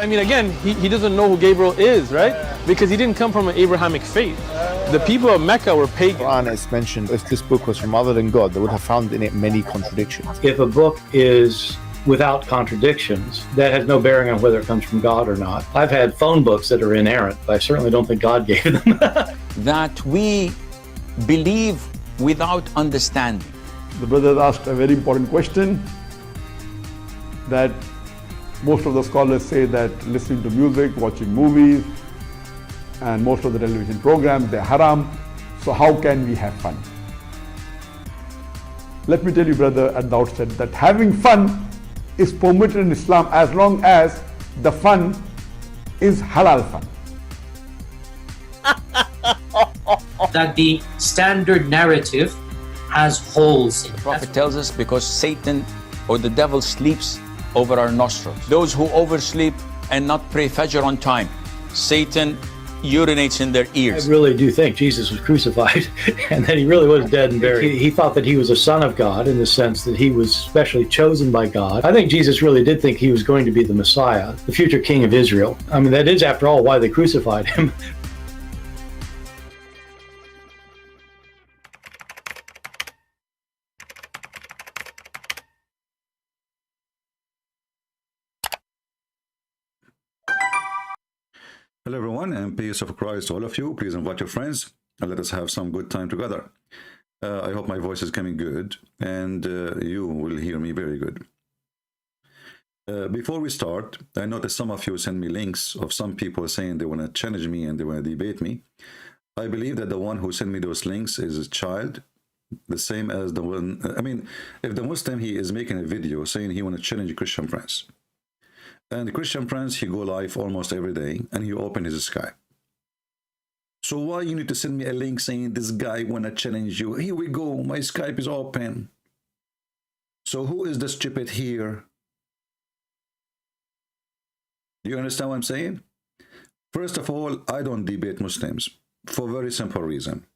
I mean, again, he doesn't know who Gabriel is, right? Because he didn't come from an Abrahamic faith. The people of Mecca were pagan. Quran is mentioned, if this book was from other than God, they would have found in it many contradictions. If a book is without contradictions, that has no bearing on whether it comes from God or not. I've had phone books that are inerrant, but I certainly don't think God gave them. That we believe without understanding. The brother asked a very important question, that most of the scholars say that listening to music, watching movies, and most of the television programs, they're haram. So how can we have fun? Let me tell you, brother, at the outset, that having fun is permitted in Islam as long as the fun is halal fun. That the standard narrative has holes in it. The Prophet tells us because Satan or the devil sleeps over our nostrils. Those who oversleep and not pray Fajr on time, Satan urinates in their ears. I really do think Jesus was crucified and that he really was dead and buried. He thought that he was a son of God in the sense that he was specially chosen by God. I think Jesus really did think he was going to be the Messiah, the future king of Israel. I mean, that is, after all, why they crucified him. Hello everyone, and peace of Christ to all of you. Please invite your friends and let us have some good time together. I hope my voice is coming good and you will hear me very good. Before we start, I noticed some of you send me links of some people saying they want to challenge me and they want to debate me. I believe that the one who sent me those links is a child, the same as the one, I mean, if the Muslim, he is making a video saying he want to challenge Christian friends. And the Christian friends, he go live almost every day and he open his Skype. So why you need to send me a link saying this guy wanna challenge you? Here we go, my Skype is open. So who is the stupid here? Do you understand what I'm saying? First of all, I don't debate Muslims for a very simple reason.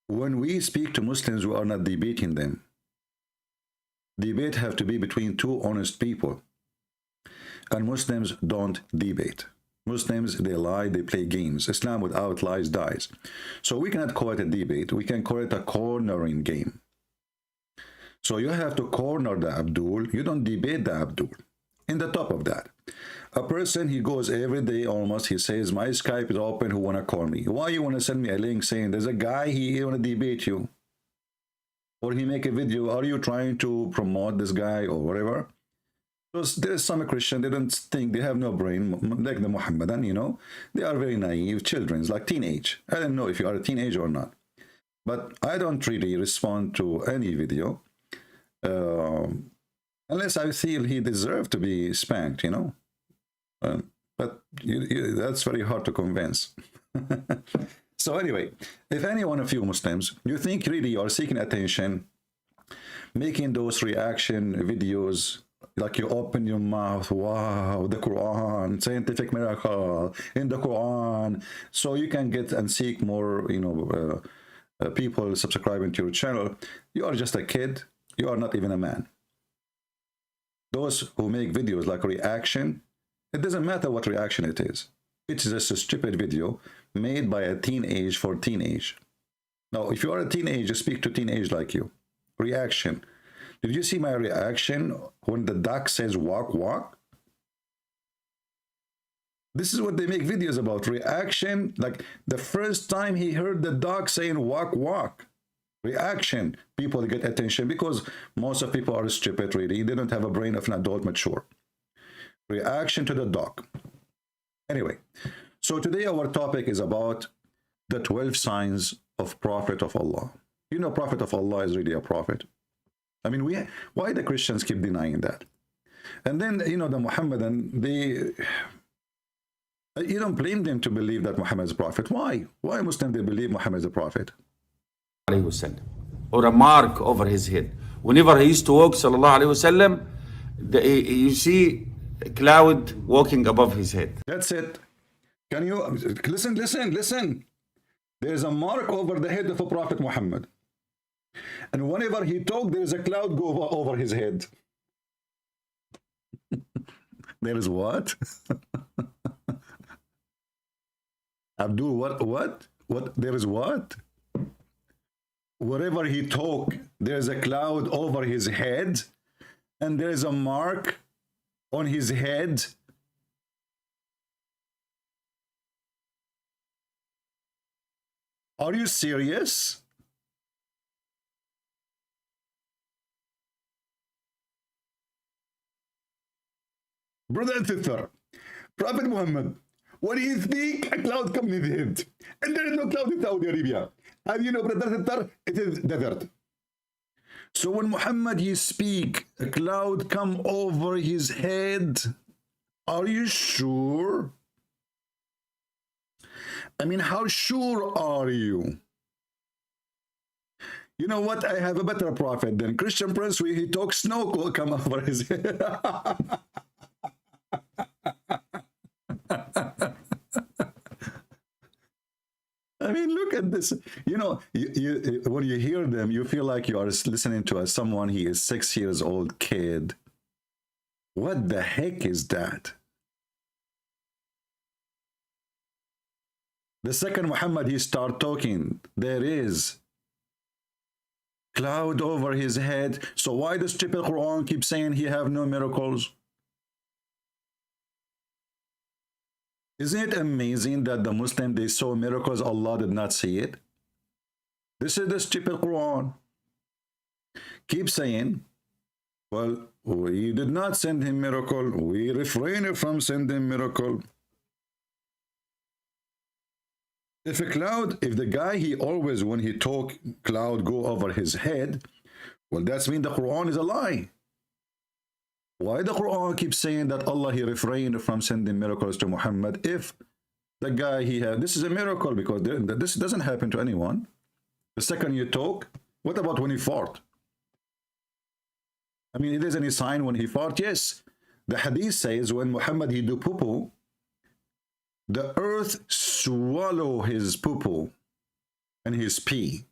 When we speak to Muslims, we are not debating them. Debate have to be between two honest people. And Muslims don't debate. Muslims, they lie, they play games. Islam without lies dies. So we cannot call it a debate. We can call it a cornering game. So you have to corner the Abdul. You don't debate the Abdul. In the top of that, a person, he goes every day almost, he says, my Skype is open, who want to call me? Why you want to send me a link saying there's a guy, he want to debate you? Or he make a video, are you trying to promote this guy or whatever? Because there's some Christian, they don't think, they have no brain, like the Muhammadan, you know. They are very naive children, like teenage. I don't know if you are a teenager or not. But I don't really respond to any video unless I feel he deserves to be spanked, you know. But that's very hard to convince. So anyway, if any one of you Muslims, you think really you are seeking attention, making those reaction videos, like you open your mouth, wow, the Quran, scientific miracle in the Quran, so you can get and seek more, you know, people subscribing to your channel, you are just a kid, you are not even a man. Those who make videos like reaction, it doesn't matter what reaction it is. It's just a stupid video made by a teenage for teenage. Now, if you are a teenager, speak to teenage like you. Reaction. Did you see my reaction when the duck says walk, walk? This is what they make videos about. Reaction, like the first time he heard the dog saying walk, walk. Reaction. People get attention because most of people are stupid, really. They don't have a brain of an adult mature. Reaction to the dog. Anyway, so today our topic is about the 12 signs of Prophet of Allah. You know, Prophet of Allah is really a prophet. I mean, why the Christians keep denying that? And then, you know, the Muhammadan, you don't blame them to believe that Muhammad is a prophet. Why? Why Muslims, they believe Muhammad is a prophet? Or a mark over his head. Whenever he used to walk, sallallahu alaihi wasallam, you see a cloud walking above his head. That's it. Can you listen? There's a mark over the head of a Prophet Muhammad. And whenever he talked, there is a cloud go over his head. There is what? Abdul, what? There is what? Wherever he talk, there's a cloud over his head, and there is a mark on his head. Are you serious? Brother and sister, Prophet Muhammad, when he speak, a cloud comes in his head. And there is no cloud in Saudi Arabia. And you know, brother and sister, it is desert. So when Muhammad he speak, a cloud come over his head. Are you sure? I mean, how sure are you? You know what? I have a better prophet than Christian Prince. He talks, snow will come over his head. I mean, look at this. You know, when you hear them, you feel like you are listening to someone. He is 6 years old kid. What the heck is that? The second Muhammad he start talking, there is cloud over his head. So why does stupid Quran keep saying he have no miracles? Isn't it amazing that the Muslim, they saw miracles, Allah did not see it? This is the stupid Quran. Keep saying, well, we did not send him miracle. We refrained from sending miracle. If a cloud, if the guy, he always, when he talk, cloud go over his head, well, that's mean the Quran is a lie. Why the Quran keeps saying that Allah, he refrained from sending miracles to Muhammad if the guy he had, this is a miracle because this doesn't happen to anyone. The second you talk, what about when he fart? I mean, is there any sign when he fart? Yes. The hadith says when Muhammad he do poo-poo, the earth swallow his poo-poo and his pee.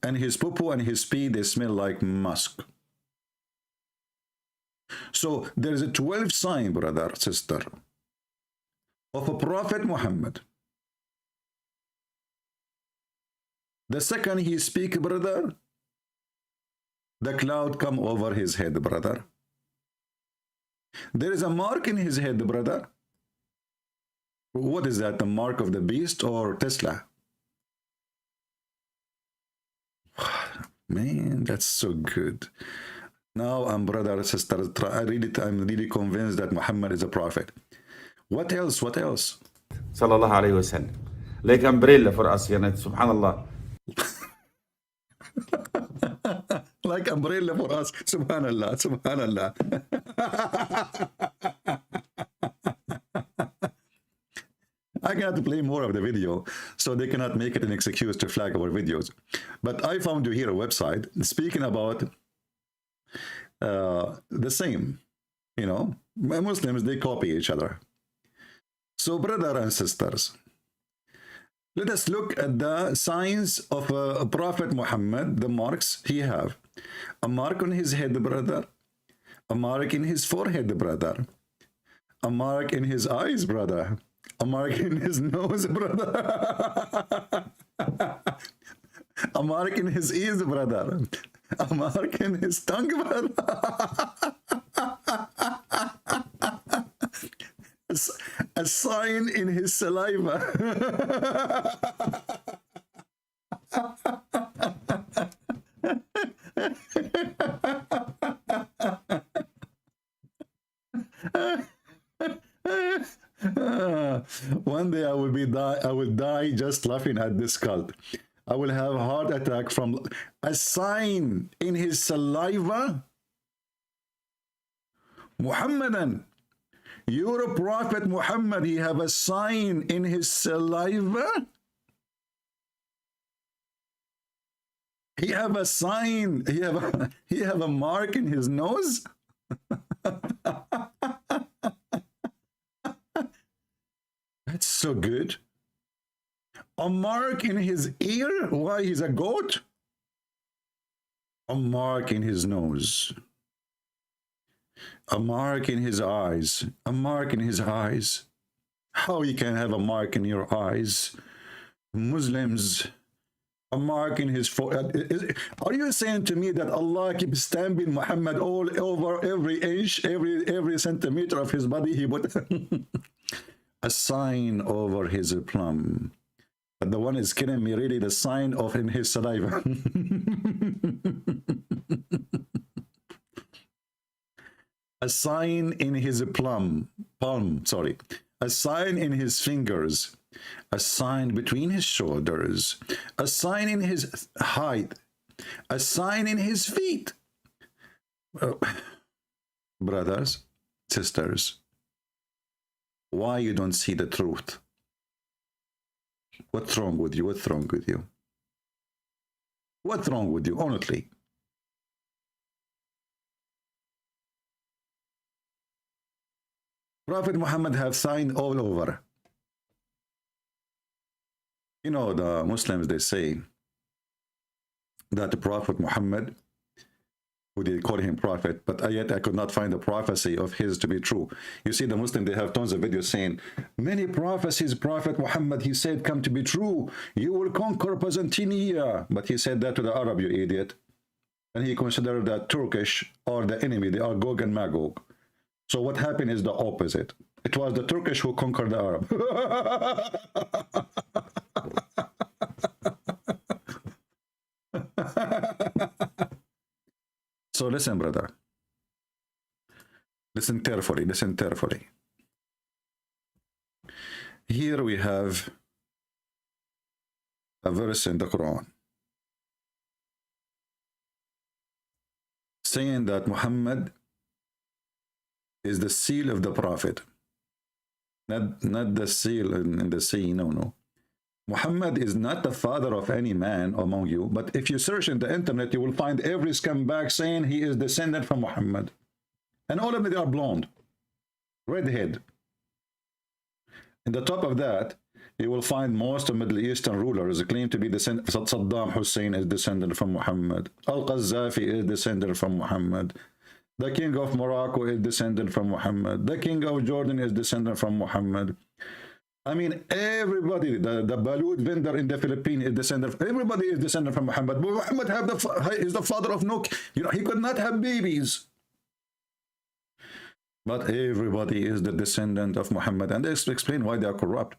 And his poo-poo and his pee, they smell like musk. So there is a 12 sign, brother, sister, of a Prophet Muhammad. The second he speak, brother, the cloud come over his head, brother. There is a mark in his head, brother. What is that, the mark of the beast or Tesla? Man, that's so good. Now I'm brother, sister, I'm really convinced that Muhammad is a prophet. What else? What else? Sallallahu alayhi wa sallam. Like umbrella for us, subhanallah. Like umbrella for us, subhanallah, subhanallah. I cannot play more of the video, so they cannot make it an excuse to flag our videos. But I found you here a website speaking about the same, you know, Muslims, they copy each other. So brother and sisters, let us look at the signs of a Prophet Muhammad, the marks he have. A mark on his head, brother. A mark in his forehead, brother. A mark in his eyes, brother. A mark in his nose, brother. A mark in his ears, brother. A mark in his tongue, brother. A sign in his saliva. One day I will die just laughing at this cult. I will have a heart attack from a sign in his saliva. Muhammadan, you're a prophet Muhammad, he have a sign in his saliva. He have a sign, he have a mark in his nose. That's so good. A mark in his ear. Why, he's a goat? A mark in his nose. A mark in his eyes. A mark in his eyes. How you can have a mark in your eyes? Muslims, a mark in his forehead. Are you saying to me that Allah keeps stamping Muhammad all over every inch, every centimeter of his body? He put a sign over his plum. But the one is killing me, really, the sign of in his saliva. A sign in his palm, sorry. A sign in his fingers. A sign between his shoulders. A sign in his height. A sign in his feet. Brothers, sisters, why you don't see the truth? What's wrong with you? What's wrong with you? What's wrong with you, honestly? Prophet Muhammad have signed all over. You know, the Muslims, they say that the Prophet Muhammad, who they call him prophet, but yet I could not find a prophecy of his to be true. You see, the Muslim, they have tons of videos saying, many prophecies, Prophet Muhammad, he said, come to be true. You will conquer Byzantium. But he said that to the Arab, you idiot. And he considered that Turkish are the enemy. They are Gog and Magog. So what happened is the opposite. It was the Turkish who conquered the Arab. So listen, brother. Listen carefully. Listen carefully. Here we have a verse in the Quran saying that Muhammad is the seal of the prophet. Not the seal in the sea, no. Muhammad is not the father of any man among you, but if you search in the internet, you will find every scumbag saying he is descendant from Muhammad. And all of them are blonde, redhead. In the top of that, you will find most of Middle Eastern rulers claim to be descendant. Saddam Hussein is descendant from Muhammad. Al-Qaddafi is descendant from Muhammad. The king of Morocco is descendant from Muhammad. The king of Jordan is descendant from Muhammad. I mean, everybody, the balut vendor in the Philippines is descendant. Everybody is descendant from Muhammad. But Muhammad is the father of no, you know, he could not have babies. But everybody is the descendant of Muhammad. And they explain why they are corrupt.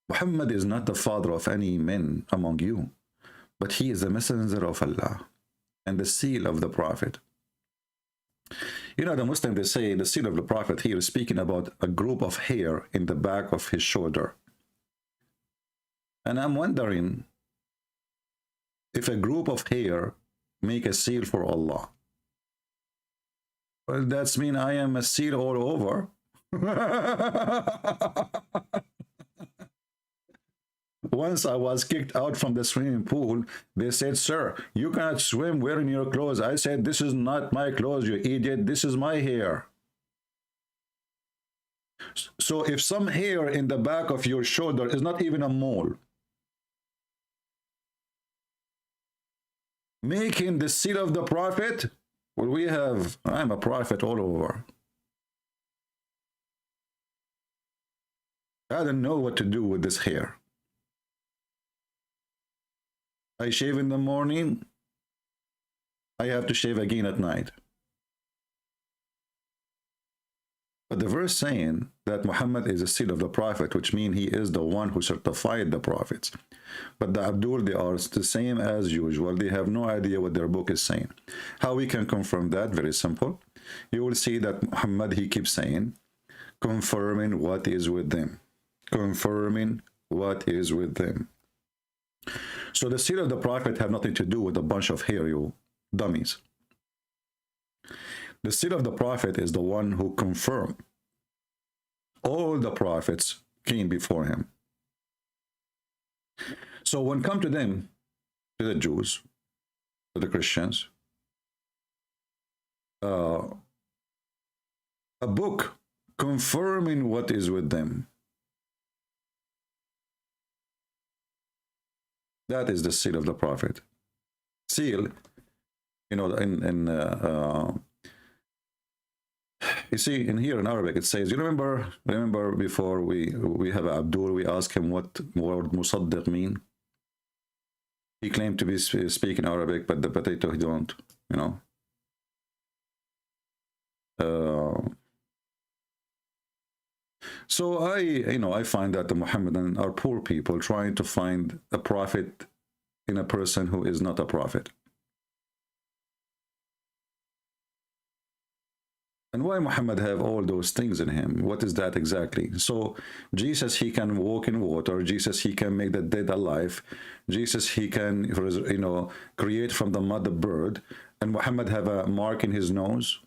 Muhammad is not the father of any men among you, but he is the messenger of Allah and the seal of the prophet. You know, the Muslims, they say the seal of the prophet here is speaking about a group of hair in the back of his shoulder. And I'm wondering if a group of hair make a seal for Allah. Well, that's mean I am a seal all over. Once I was kicked out from the swimming pool. They said, sir, you cannot swim wearing your clothes. I said, this is not my clothes, you idiot. This is my hair. So if some hair in the back of your shoulder is not even a mole, making the seal of the prophet, well, we have, I'm a prophet all over. I don't know what to do with this hair. I shave in the morning, I have to shave again at night. But the verse saying that Muhammad is a seal of the prophet, which means he is the one who certified the prophets. But the Abdul, they are the same as usual. They have no idea what their book is saying. How we can confirm that? Very simple. You will see that Muhammad, he keeps saying, confirming what is with them. Confirming what is with them. So the seal of the prophet have nothing to do with a bunch of hair, you dummies. The seal of the prophet is the one who confirmed all the prophets came before him. So when come to them, to the Jews, to the Christians, a book confirming what is with them. That is the seal of the prophet. Seal, you know, You see, in here in Arabic, it says, you remember before we have Abdul, we asked him what word musaddiq mean. He claimed to be speaking Arabic, but the potato he don't, you know. So I find that the Mohammedan are poor people trying to find a prophet in a person who is not a prophet. And why Muhammad have all those things in him? What is that exactly? So Jesus, he can walk in water. Jesus, he can make the dead alive. Jesus, he can, create from the mud a bird. And Muhammad have a mark in his nose.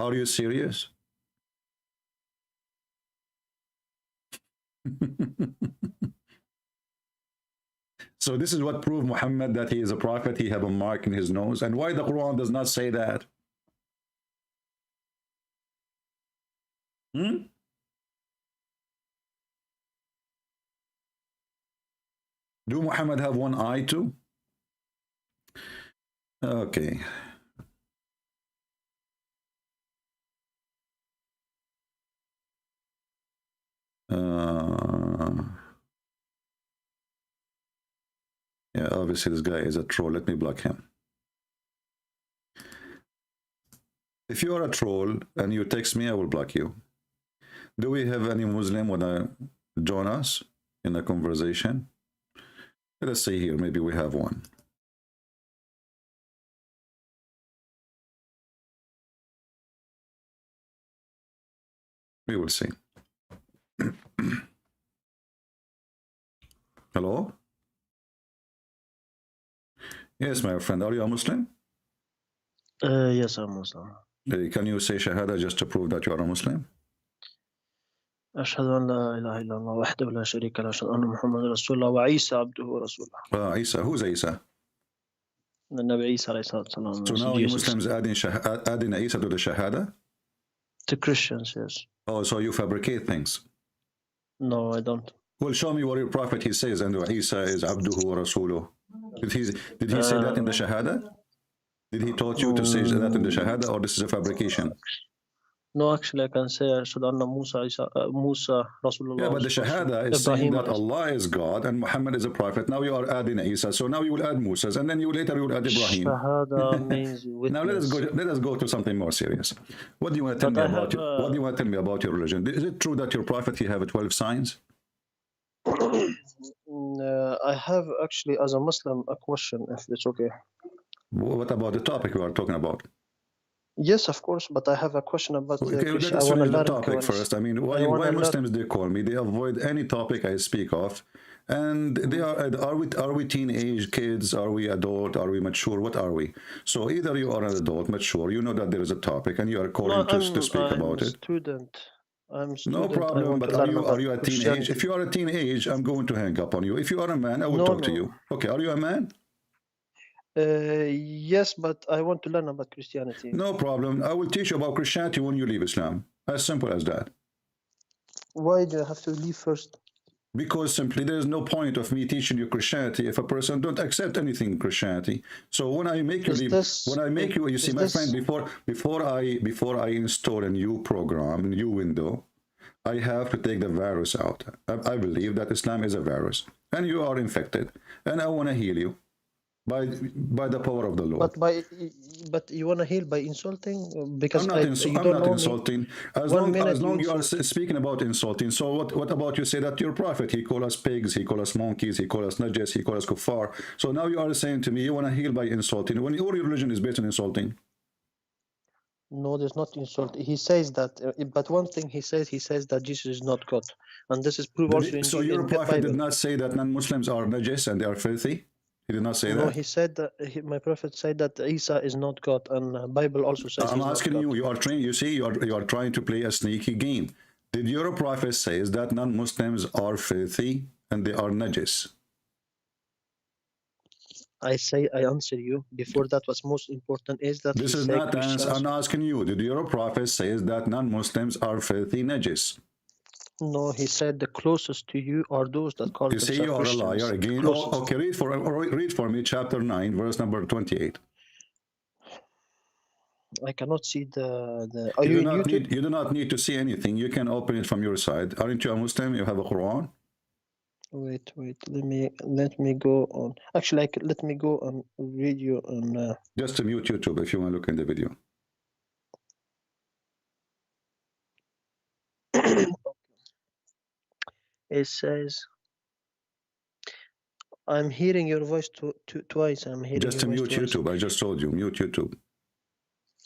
Are you serious? So this is what proved Muhammad that he is a prophet. He have a mark in his nose. And why the Quran does not say that? Do Muhammad have one eye too? Okay. Yeah, obviously this guy is a troll. Let me block him. If you are a troll and you text me, I will block you. Do we have any Muslim want to join us in the conversation? Let us see here. Maybe we have one. We will see. Hello? Yes, my friend. Are you a Muslim? Yes, I'm Muslim. Can you say Shahada just to prove that you are a Muslim? أشهد أن لا إله إلا الله وحده لا شريك له أشهد أن محمد رسول الله وعيسى عبده ورسوله. Isa. Who's Isa? النبي عيسى عليه الصلاة والسلام. So now you Muslims adding Isa to the Shahada? To Christians, yes. Oh, so you fabricate things? No, I don't. Well, show me what your prophet he says, and Isa is Abduhu wa Rasuluh. Did he say that in the Shahada? Did he taught you to say that in the Shahada, or this is a fabrication? No, actually, I can say أشهد أن موسى رسول الله. Yeah, but the Shahada is saying that Allah is God and Muhammad is a prophet. Now you are adding Isa, so now you will add Musa, and then later you will add Ibrahim. Shahada means witness. Now let us go to something more serious. What do you want to tell me about what do you want to tell me about your religion? Is it true that your prophet he have 12 signs? I have actually, as a Muslim, a question, if it's okay. What about the topic we are talking about? Yes, of course, but I have a question about okay, let us finish the topic first. I mean, why Muslims they call me? They avoid any topic I speak of, and they are we teenage kids? Are we adult? Are we mature? What are we? So either you are an adult, mature, you know that there is a topic, and you are calling to speak about it. I'm student. No problem, but are you a teenage? If you are a teenage, I'm going to hang up on you. If you are a man, I will talk to you. Okay, are you a man? Yes, but I want to learn about Christianity. No problem. I will teach you about Christianity when you leave Islam. As simple as that. Why do I have to leave first? Because simply there is no point of me teaching you Christianity if a person don't accept anything in Christianity. So when I make you leave, you see, my friend, before I install a new program, new window, I have to take the virus out. I believe that Islam is a virus, and you are infected, and I want to heal you. By the power of the Lord. But you want to heal by insulting? Because I'm not insulting. As long you are speaking about insulting. So what about you say that your prophet, he call us pigs, he call us monkeys, he call us najas, he call us kuffar. So now you are saying to me you want to heal by insulting when your religion is based on insulting. No, there's not insult. He says that, but one thing he says that Jesus is not God, and this is proved also in So your prophet did not say that non-Muslims are najas and they are filthy. He did not say that. No, he said that my prophet said that Isa is not God, and the Bible also says. I'm asking you. You are trying. You see, you are trying to play a sneaky game. Did your prophet say that non-Muslims are filthy and they are najis? I answer you. Before that, what's most important is that this is not answer. I'm asking you. Did your prophet say that non-Muslims are filthy najis? No, he said the closest to you are those that call themselves Christians. You see, you are a liar again. Oh, okay, read for me chapter 9, verse number 28. I cannot see the. Are you in YouTube? You do not need to see anything. You can open it from your side. Aren't you a Muslim? You have a Quran. Wait. Let me go on. Actually, let me go on video on. Just to mute YouTube if you want to look in the video. It says, "I'm hearing your voice twice." I'm hearing. Just to mute YouTube. I just told you, mute YouTube.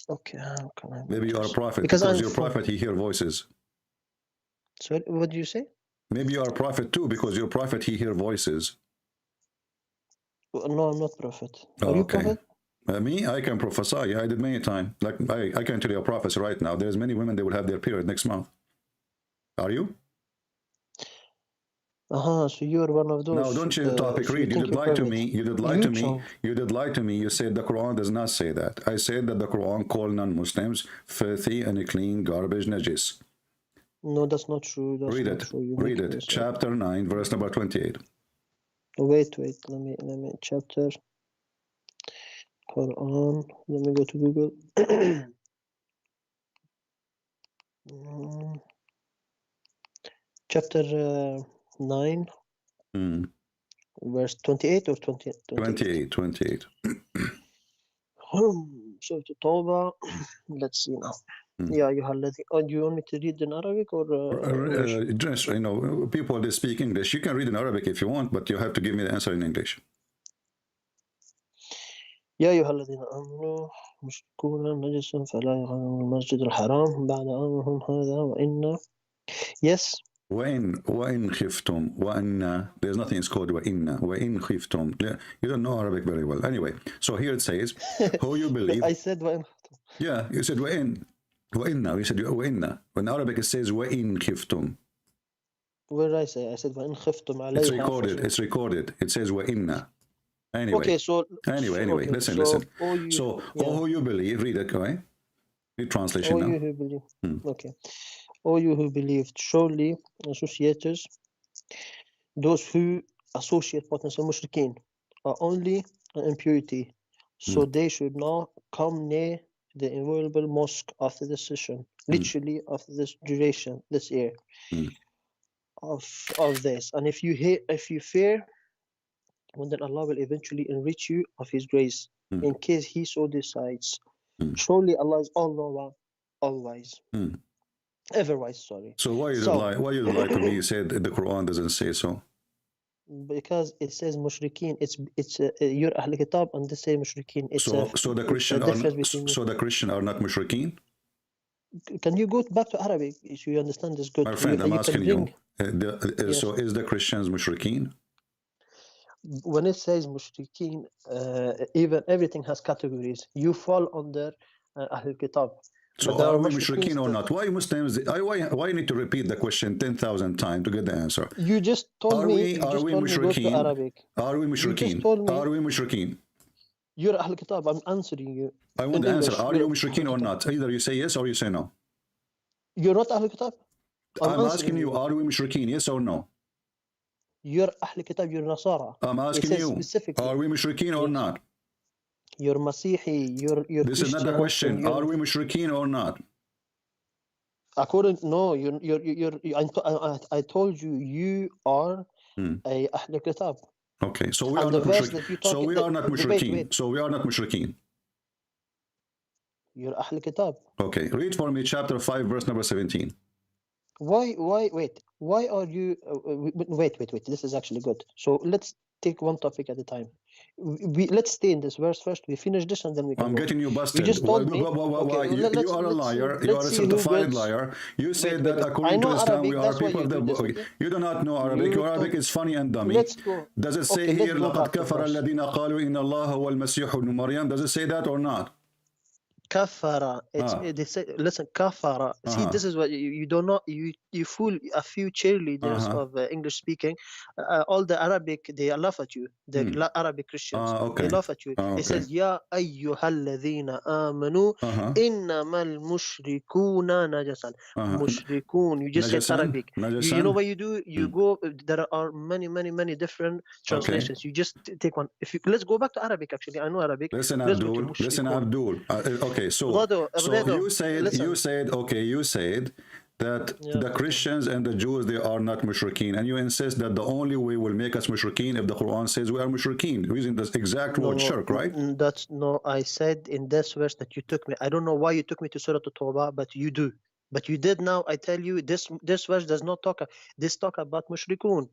Okay, how can I? Maybe you are a prophet because your prophet he hear voices. Sorry, what do you say? Maybe you are a prophet too, because your prophet he hear voices. No, I'm not prophet. Are you prophet? Me, I can prophesy. Yeah, I did many times. Like I can tell you a prophecy right now. There's many women, they will have their period next month. Are you? So you're one of those. No, don't change the topic. Read. You did lie to me. You did lie to me. You did lie to me. You said the Quran does not say that. I said that the Quran called non-Muslims filthy and clean garbage najis. No, that's not true. That's read not it. True. Read it. Chapter 9, verse number 28. Wait. Let me chapter. Quran. Let me go to Google. Chapter 9, verse 28 or 20? 28. So to Tawbah, let's see now. Yeah, you have. Do you want me to read in Arabic or English? Just, people they speak English. You can read in Arabic if you want, but you have to give me the answer in English. يا أيها الذين آمنوا مشركون نجس فلا يقربوا المسجد الحرام بعد عامهم هذا وإن. Yes. وإن خفتم وإن, there's nothing is called وإن خفتم. You don't know Arabic very well. Anyway, so here it says, who you believe. I said وإن خفتم. Yeah, you said وإن. وإن. You said وإن. When Arabic it says وإن خفتم. Where did I say? I said وإن خفتم عليها. It's recorded. It says وإن. Anyway. Okay, so. Anyway, okay, listen. Who you believe, read it, okay? Read translation now. You who believe. Okay. All you who believed, surely associators, those who associate partners and mushrikeen, are only an impurity. So they should not come near the inviolable mosque after this session, literally after this duration, this year of this. And if you fear, well, then Allah will eventually enrich you of His grace, in case He so decides. Surely Allah is all wise. Ever wise, sorry. So why you lie to me? You said the Quran doesn't say so. Because it says mushrikeen. It's you're Ahl Kitab and this say mushrikeen. So the Christian are not mushrikeen? Can you go back to Arabic so you understand this good? My friend, I'm asking you. So is the Christians mushrikeen? When it says mushrikeen, even everything has categories. You fall under Ahl Kitab. So are we mushrikeen or not? Why Muslims? Why you need to repeat the question 10,000 times to get the answer? You just told me. Are we mushrikeen? Are we mushrikeen? Are we mushrikeen? You're Ahl Kitab. I'm answering you. I want the answer. Are you mushrikeen or not? Either you say yes or you say no. You're not Ahl Kitab. I'm asking you. Are we mushrikeen? Yes or no? You're Ahl Kitab. You're Nasara. I'm asking you. Are we mushrikeen or not? You're Masihi, you're This is not the question. Are we mushrikeen or not? I told you, you are a Ahl Kitab. Okay, so we are not mushrikeen. So we are not mushrikeen. So we are not mushrikeen. You're Ahl Kitab. Okay, read for me chapter 5, verse number 17. Why are you wait, this is actually good. So let's take one topic at a time. Let's stay in this verse first. We finish this and then we can I'm go. getting you busted. You just told me. You are a liar. You are a certified liar. You said that according to Islam we are people of the book. You do not know Arabic. Your Arabic is funny and dummy. Let's go. Does it say here لَقَدْ كَفَرَ الَّذِينَ قَالُوا إِنَّ اللَّهَ هُوَ الْمَسِيحُ ابْنُ مَرْيَمَ? Does it say that or not? Kafara. They say, listen, kafara. See, this is what you do not. You fool a few cheerleaders of English speaking. All the Arabic, they laugh at you. The Arabic Christians, they laugh at you. It says, Ya ayyuhalladhina amanu innamal mushrikuna najasan. Mushrikun. You just said Arabic. You know what you do? You go. There are many different translations. You just take one. Let's go back to Arabic. Actually, I know Arabic. Listen, Abdul. Okay. Okay, so Abdedo, you said listen. you said that the Christians and the Jews, they are not mushrikeen, and you insist that the only way will make us mushrikeen if the Quran says we are mushrikeen, using this exact word shirk, right? That's no. I said in this verse that you took me. I don't know why you took me to Surah At-Tawbah, but you do. But you did now. I tell you, this verse does not talk. This talk about mushrikun,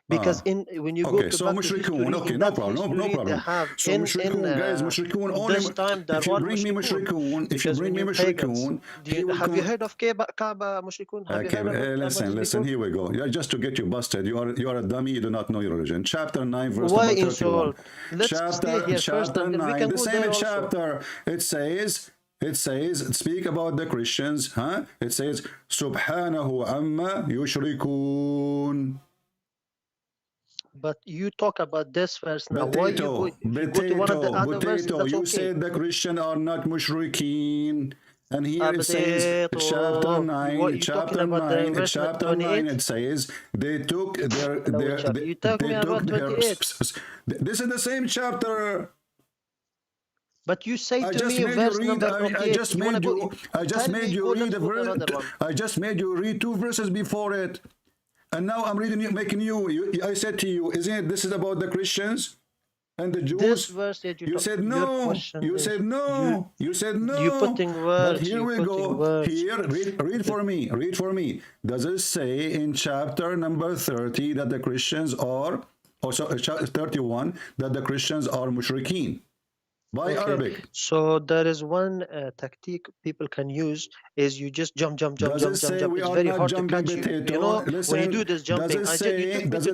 because when you go Okay, to so back to mushrikun, history, okay, in no that problem, no history, they problem. have So mushrikun, guys, mushrikun only. this time there If you was bring me mushrikun, if you because bring when me you pagans, mushrikun, he will have you come. heard of Kaaba mushrikun? Have you Okay, heard of Kaaba listen, mushrikun? here we go. Yeah, just to get you busted, you are a dummy. You do not know your religion. Chapter 9, verse Why number 31. insult? Let's stay here first, Chapter and then we 9, can the go same there also. chapter. It says, speak about the Christians, huh? It says, Subhanahu amma yushrikun. But you talk about this verse now. Why you go? If you go to one of the other verses, that's You okay. said the Christians are not mushrikeen. And here it says, chapter 9, chapter 9, chapter 9, it says, they took their, you talk me about 28. This is the same chapter. But you say I to just me made verse you read. number 28. I just made you. I just made you read a verse. I just made you read 2 verses before it, and now I'm reading you, making you. I said to you, isn't it? This is about the Christians and the Jews. This verse that you said no. You said no. You said no. You putting words. But here we go. Words. Here, read for me. Read for me. Does it say in chapter number 30 that the Christians are, or 31 that the Christians are mushrikeen? By Arabic. So there is one tactic people can use is you just jump. Does it say we It's are very not hard to jumping, catch you. potato? You know, Listen, when you do this jumping, does it say, does the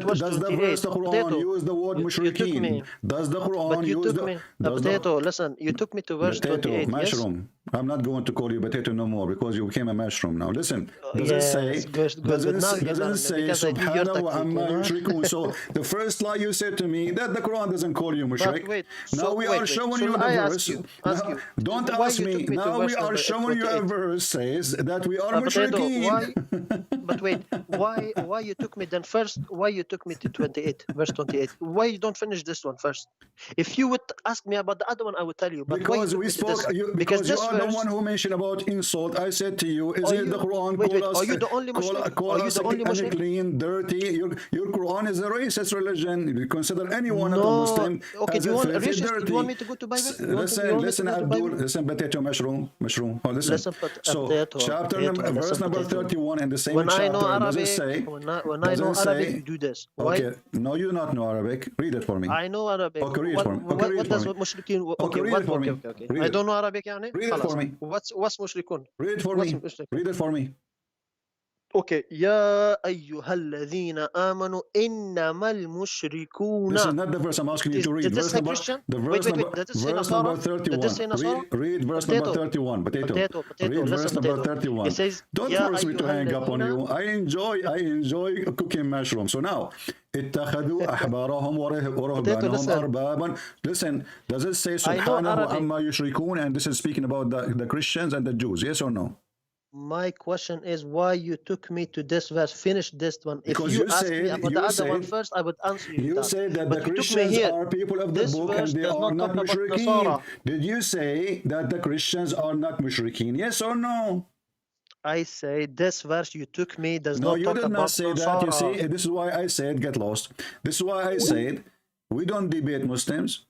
verse the Quran use the word mushrikeen? Does the Quran use the potato? Listen, you took me to verse potato, 28. mushroom. Yes? I'm not going to call you potato no more because you became a mushroom now. Listen, does it say, does it say, Subhanahu wa amma yushrikun? So the first lie you said to me that the Quran doesn't call you mushrik. Now we are showing you the verse. Don't ask me. Now we are showing you a verse says that we are mushrikeen. But wait, why you took me then first? Why you took me to 28, verse 28? Why you don't finish this one first? If you would ask me about the other one, I would tell you. But because we spoke. Because you are the one who mentioned about insult. I said to you, is it the Quran call us? Are you the only Muslim? Call us unclean, dirty. Your Quran is a racist religion. You consider anyone not a Muslim as a filthy, dirty. Do you want me to go to Bible? Listen, Abdul. Listen, potato, mushroom. Oh, listen. So chapter number, verse number 31 in the same chapter. Does it say? When I know Arabic, you do this. Okay. No, you do not know Arabic. Read it for me. I know Arabic. Okay, read it for me. What does mushrikeen? Okay, read it for me. I don't know Arabic, يعني. Read it for me. What's mushrikun? Read it for me. Read it for me. Okay. يا أيها الذين آمنوا إنما المشركون. This is not the verse I'm asking you to read. Did this say Christian? Verse number 31. Read verse number 31. Potato. Read verse number 31. It says, don't force me to hang up on you. I enjoy cooking mushroom. So now, اتخذوا أحبارهم ورهبانهم أربابا. Listen, does it say سبحانه عما يشركون? And this is speaking about the Christians and the Jews. Yes or no? My question is why you took me to this verse. Finish this one. Because if you asked me about the other one first, I would answer you. You said that the Christians are people of the book and they are not mushrikeen. Did you say that the Christians are not mushrikeen? Yes or no? I say this verse you took me does not talk about. No, you did not say that. You see, this is why I said get lost. This is why I said we don't debate Muslims.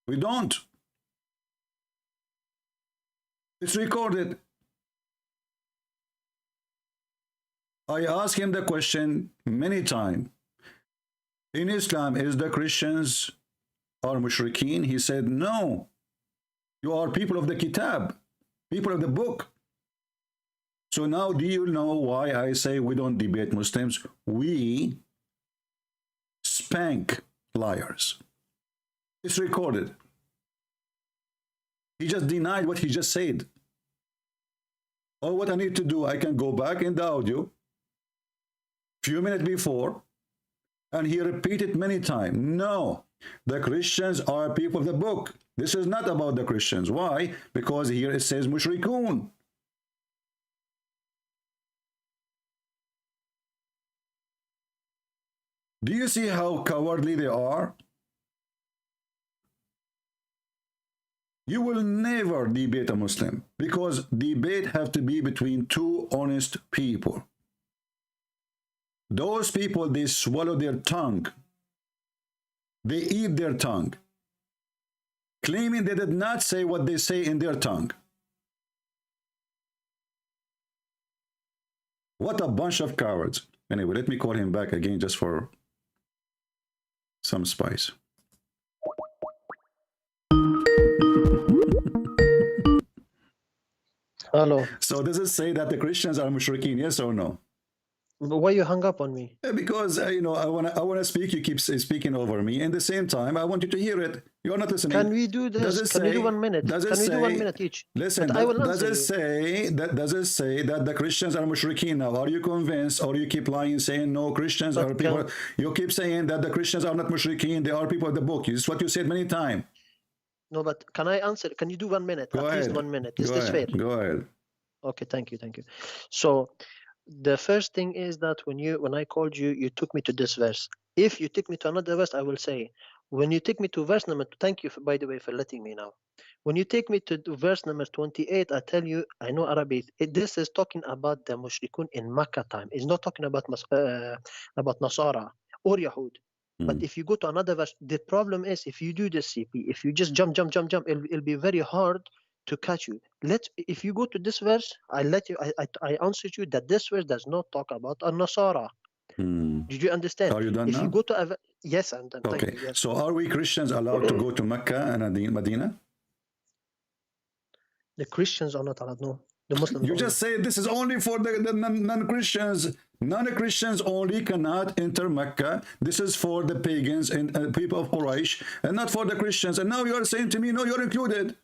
We don't. It's recorded. I asked him the question many times. In Islam, is the Christians are mushrikeen? He said, no. You are people of the kitab, people of the book. So now do you know why I say we don't debate Muslims? We spank liars. It's recorded. He just denied what he just said. Or what I need to do, I can go back in the audio few minutes before, and he repeated many times, no, the Christians are people of the book. This is not about the Christians. Why? Because here it says mushrikun. Do you see how cowardly they are? You will never debate a Muslim, because debate have to be between two honest people. Those people, they swallow their tongue. They eat their tongue, claiming they did not say what they say in their tongue. What a bunch of cowards. Anyway, let me call him back again just for some spice. Hello. So does it say that the Christians are mushrikeen, yes or no? But why you hung up on me? Because you know, I wanna speak. You keep speaking over me. And at the same time, I want you to hear it. You're not listening. Can we do this? Can we do 1 minute? Does it Can we say, do 1 minute each? Listen. Does it say that the Christians are mushrikeen now? Are you convinced, or you keep lying, saying no? Christians are people. You keep saying that the Christians are not mushrikeen. They are people of the book. It's what you said many times. No, but can I answer? Can you do 1 minute? Go At ahead. least 1 minute. Is this fair? Go ahead. Okay, thank you. So the first thing is that when I called you, you took me to this verse. If you took me to another verse, I will say, when you take me to verse number, thank you by the way for letting me know. When you take me to verse number 28, I tell you, I know Arabic. This is talking about the mushrikun in Makkah time. It's not talking about Nasara or Yahud. But if you go to another verse, the problem is if you do this, CP, if you just jump, it'll be very hard to catch you. If you go to this verse, I answered you that this verse does not talk about a Nasara. Did you understand? Are you done now? You go to yes, I'm done. Okay. Thank you, yes. So are we Christians allowed to go to Mecca and Medina? The Christians are not allowed. No, the Muslims. You only. just say this is only for the non-Christians. Non-Christians only cannot enter Mecca. This is for the pagans and people of Quraysh, and not for the Christians. And now you are saying to me, no, you're included.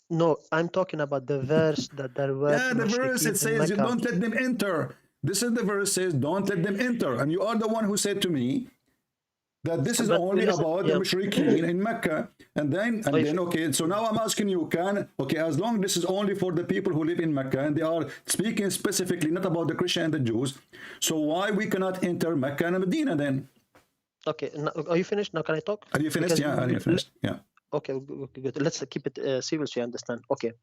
No, I'm talking about the verse that there were. Yeah, the verse it says you don't let them enter. This is the verse says don't let them enter, and you are the one who said to me that this is only about the mushrikeen in Mecca, and then okay. So now I'm asking you, as long this is only for the people who live in Mecca, and they are speaking specifically not about the Christian and the Jews, so why we cannot enter Mecca and Medina then? Okay, now, are you finished? Now can I talk? Are you finished? Because Are you finished? Yeah. Okay, good. Let's keep it civil so you understand. Okay.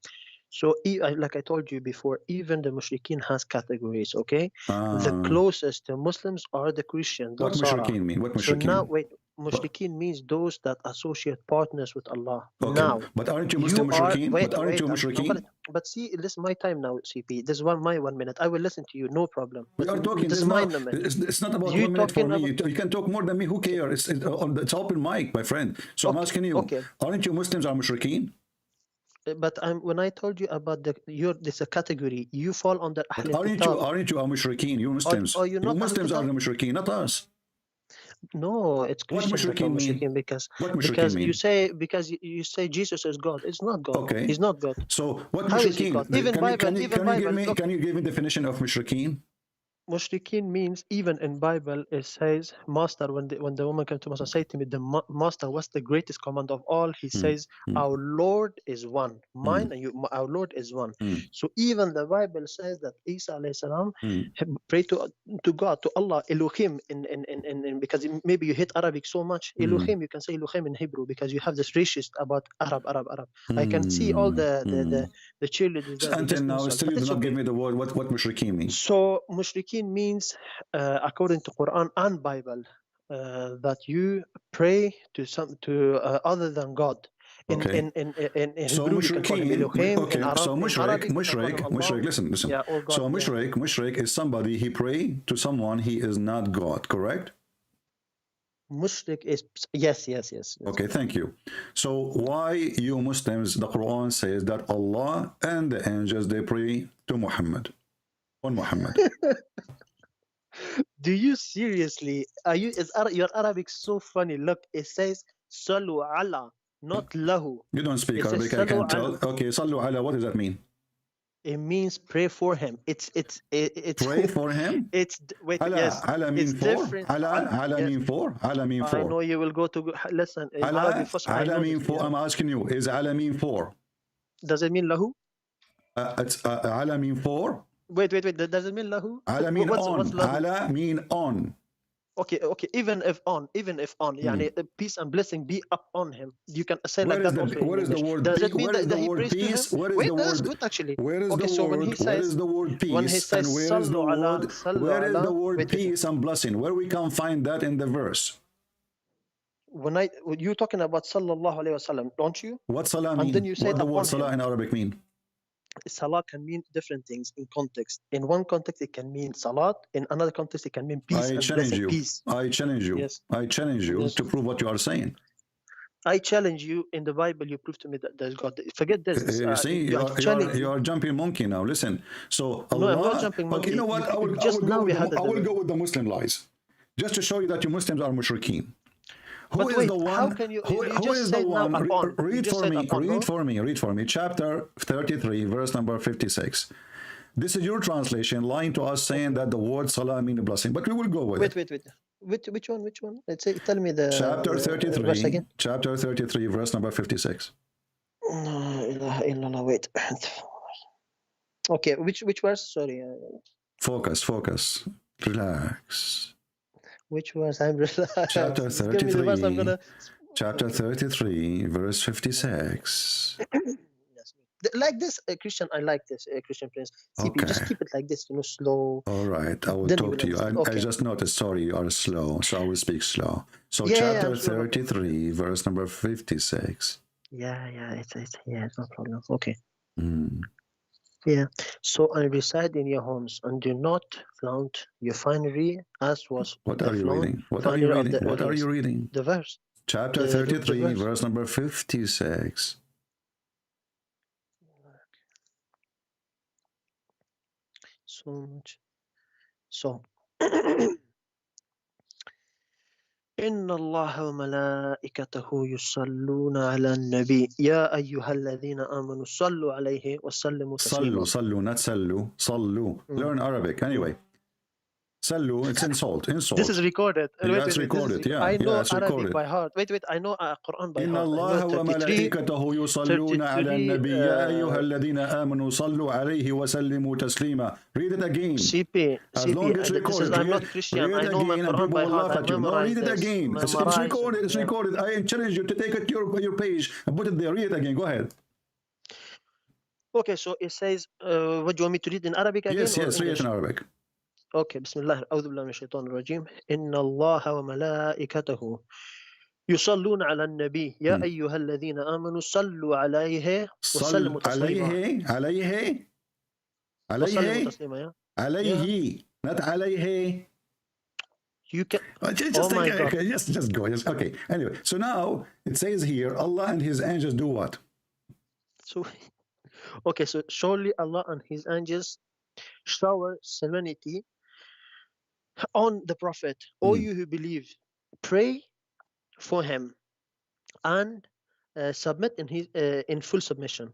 So, like I told you before, even the mushrikeen has categories, okay? The closest to Muslims are the Christians. What mushrikeen mean? What mushrikeen? So now, wait, mushrikeen means those that associate partners with Allah. Okay. Now, but aren't you Muslim mushrikeen? But aren't you mushrikeen? But see, listen, my time now, CP. This is my 1 minute. I will listen to you, no problem. We are talking. This is my number. It's not about 1 minute for me. You can talk more than me. Who cares? It's open mic, my friend. So I'm asking you, aren't you Muslims are mushrikeen? But when I told you about this a category, you fall under Ahl Aren't you a mushrikeen? You Muslims. Are you not Muslims are the mushrikeen, not us. No, it's Christians that are mushrikeen because you say Jesus is God. It's not God. Okay. He's not God. So what How is he mushrikeen? God? Even Bible. Can you give me a definition of mushrikeen? Mushrikeen means even in Bible it says, Master, when the woman came to Master, say to me, Master, what's the greatest command of all? He says, our Lord is one. Mine and you, our Lord is one. So even the Bible says that Isa alayhi salam prayed to God, to Allah, Elohim, in because maybe you hate Arabic so much. Elohim, you can say Elohim in Hebrew because you have this racist about Arab. I can see all the cheerleaders. Until now, still you do not give me the word what mushrikeen means. So mushrikeen means, according to Quran and Bible, that you pray to other than God. In so Hebrew, you can call him Elohim. Okay. So mushrik. Listen. Yeah, so mushrik is somebody he pray to someone he is not God. Correct? Mushrik is yes. Okay, thank you. So why you Muslims? The Quran says that Allah and the angels they pray to Muhammad. On Muhammad. Do you seriously? Your Arabic so funny. Look, it says Sallu ala, not lahu. You don't speak Arabic, I can tell. Okay, Sallu ala, what does that mean? It means pray for him. It's pray for him. It's wait. Ala, yes, ala mean it's for. different. Ala yes. mean for. Ala mean for. I know you will go to listen. Ala mean for. I'm asking you. Is ala mean for? Does it mean lahu? It's ala mean for. Wait. Does it mean lahu? Ala mean on. Ala mean on. Okay, even if on, يعني peace and blessing be up on him. You can say like that also in Where is the English. word Does peace? it mean Where is that the he word prays to him? peace? Where is Wait, the that's word? good actually. Where is Okay, the so word? Where is the word peace? when he says And where is the sallu ala, word? sallu Where is ala, the word wait, peace and blessing? Where we can find that in the verse? when you're talking about sallallahu alayhi wasallam, don't you? What salah And mean? then you say What the word upon salah him. in Arabic mean? Salah can mean different things in context. In one context, it can mean salat. In another context, it can mean peace I and challenge blessing. you. Peace. I challenge you. Yes. I challenge you Yes. to prove what you are saying. I challenge you in the Bible. You prove to me that there's God. Forget this. You see, you are jumping monkey now. Listen. So Allah. No, I'm not jumping monkey. Okay, you know what? I will go with the Muslim lies, just to show you that you Muslims are mushrikeen. Who is the one? How can you? Who is the one? Read for me. Chapter 33, verse number 56. This is your translation, lying to us, saying that the word salah means a blessing. But we will go with it. Wait. Which one? Let's say. Tell me the chapter 33. Verse again. Chapter 33, verse number 56. Wait. Okay. Which verse? Sorry. Focus. Relax. Which verse? I'm relaxed. Chapter Give me the verse, I'm gonna... Chapter 33, verse 56. Like this, Christian. I like this, Christian Prince. CP, just keep it like this, slow. All right, I will talk to you. I just noticed, sorry, you are slow, so I will speak slow. So chapter 33, verse number 56. It's no problem. Okay. Yeah. So, and reside in your homes, and do not flaunt your finery, as was. What are you reading? What are you reading? The verse. Chapter 33, verse number 56. So much. So. إن الله وملائكته يصلون على النبي يا أيها الذين آمنوا صلوا عليه وسلموا تسليما. صلوا, not sallu. Sallu. Learn Arabic anyway. Sallu, it's insult. This is recorded. It's recorded. Yeah, I know it's Arabic recorded by heart. Wait. I know Quran by إن heart. الله وملائكته يصلون على النبي يا أيها الذين آمنوا صلوا عليه وسلموا تسليما. Read it again. CP, as long as it's recorded. I'm not Christian. Read I know my Quran by heart. No, read it again. It's recorded. It's recorded. I challenge you to take it your page and put it there. Read it again. Go ahead. Okay, so it says, what do you want me to read in Arabic again? Yes, read it in Arabic. Okay, بسم الله أعوذ بالله من الشيطان الرجيم إن الله وملائكته يصلون على النبي يا أيها الذين آمنوا صلوا عليه وسلموا تسليما. عليه not عليه. You can just go. Okay. Anyway, so now it says here Allah and his angels do what? So surely Allah and his angels shower serenity on the Prophet. All you who believe, pray for him and submit in full submission.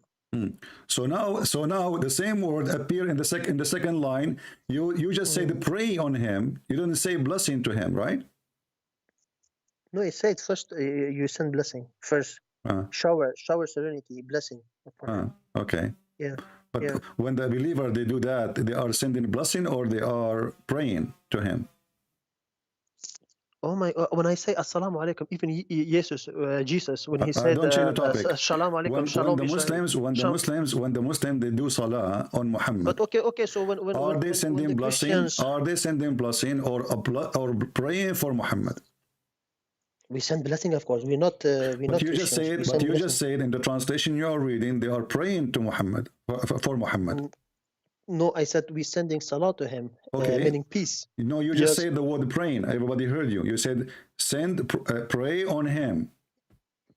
So now the same word appear in the second line. You just say the pray on him. You don't say blessing to him, right? No, it said first you send blessing first. Shower serenity, blessing. Okay. Yeah. But when the believer they do that, they are sending blessing or they are praying to him. Oh my! When I say assalamu alaikum, even Jesus, when he said don't change the topic. Assalamu alaikum, shalom. When the Muslims they do salah on Muhammad. But okay. So when are they sending blessing? Are they sending blessing or praying for Muhammad? We send blessing, of course. We're not. But you just said in the translation you are reading, they are praying to Muhammad for Muhammad. No, I said we're sending salah to him, meaning peace. No, you just said the word praying. Everybody heard you. You said pray on him.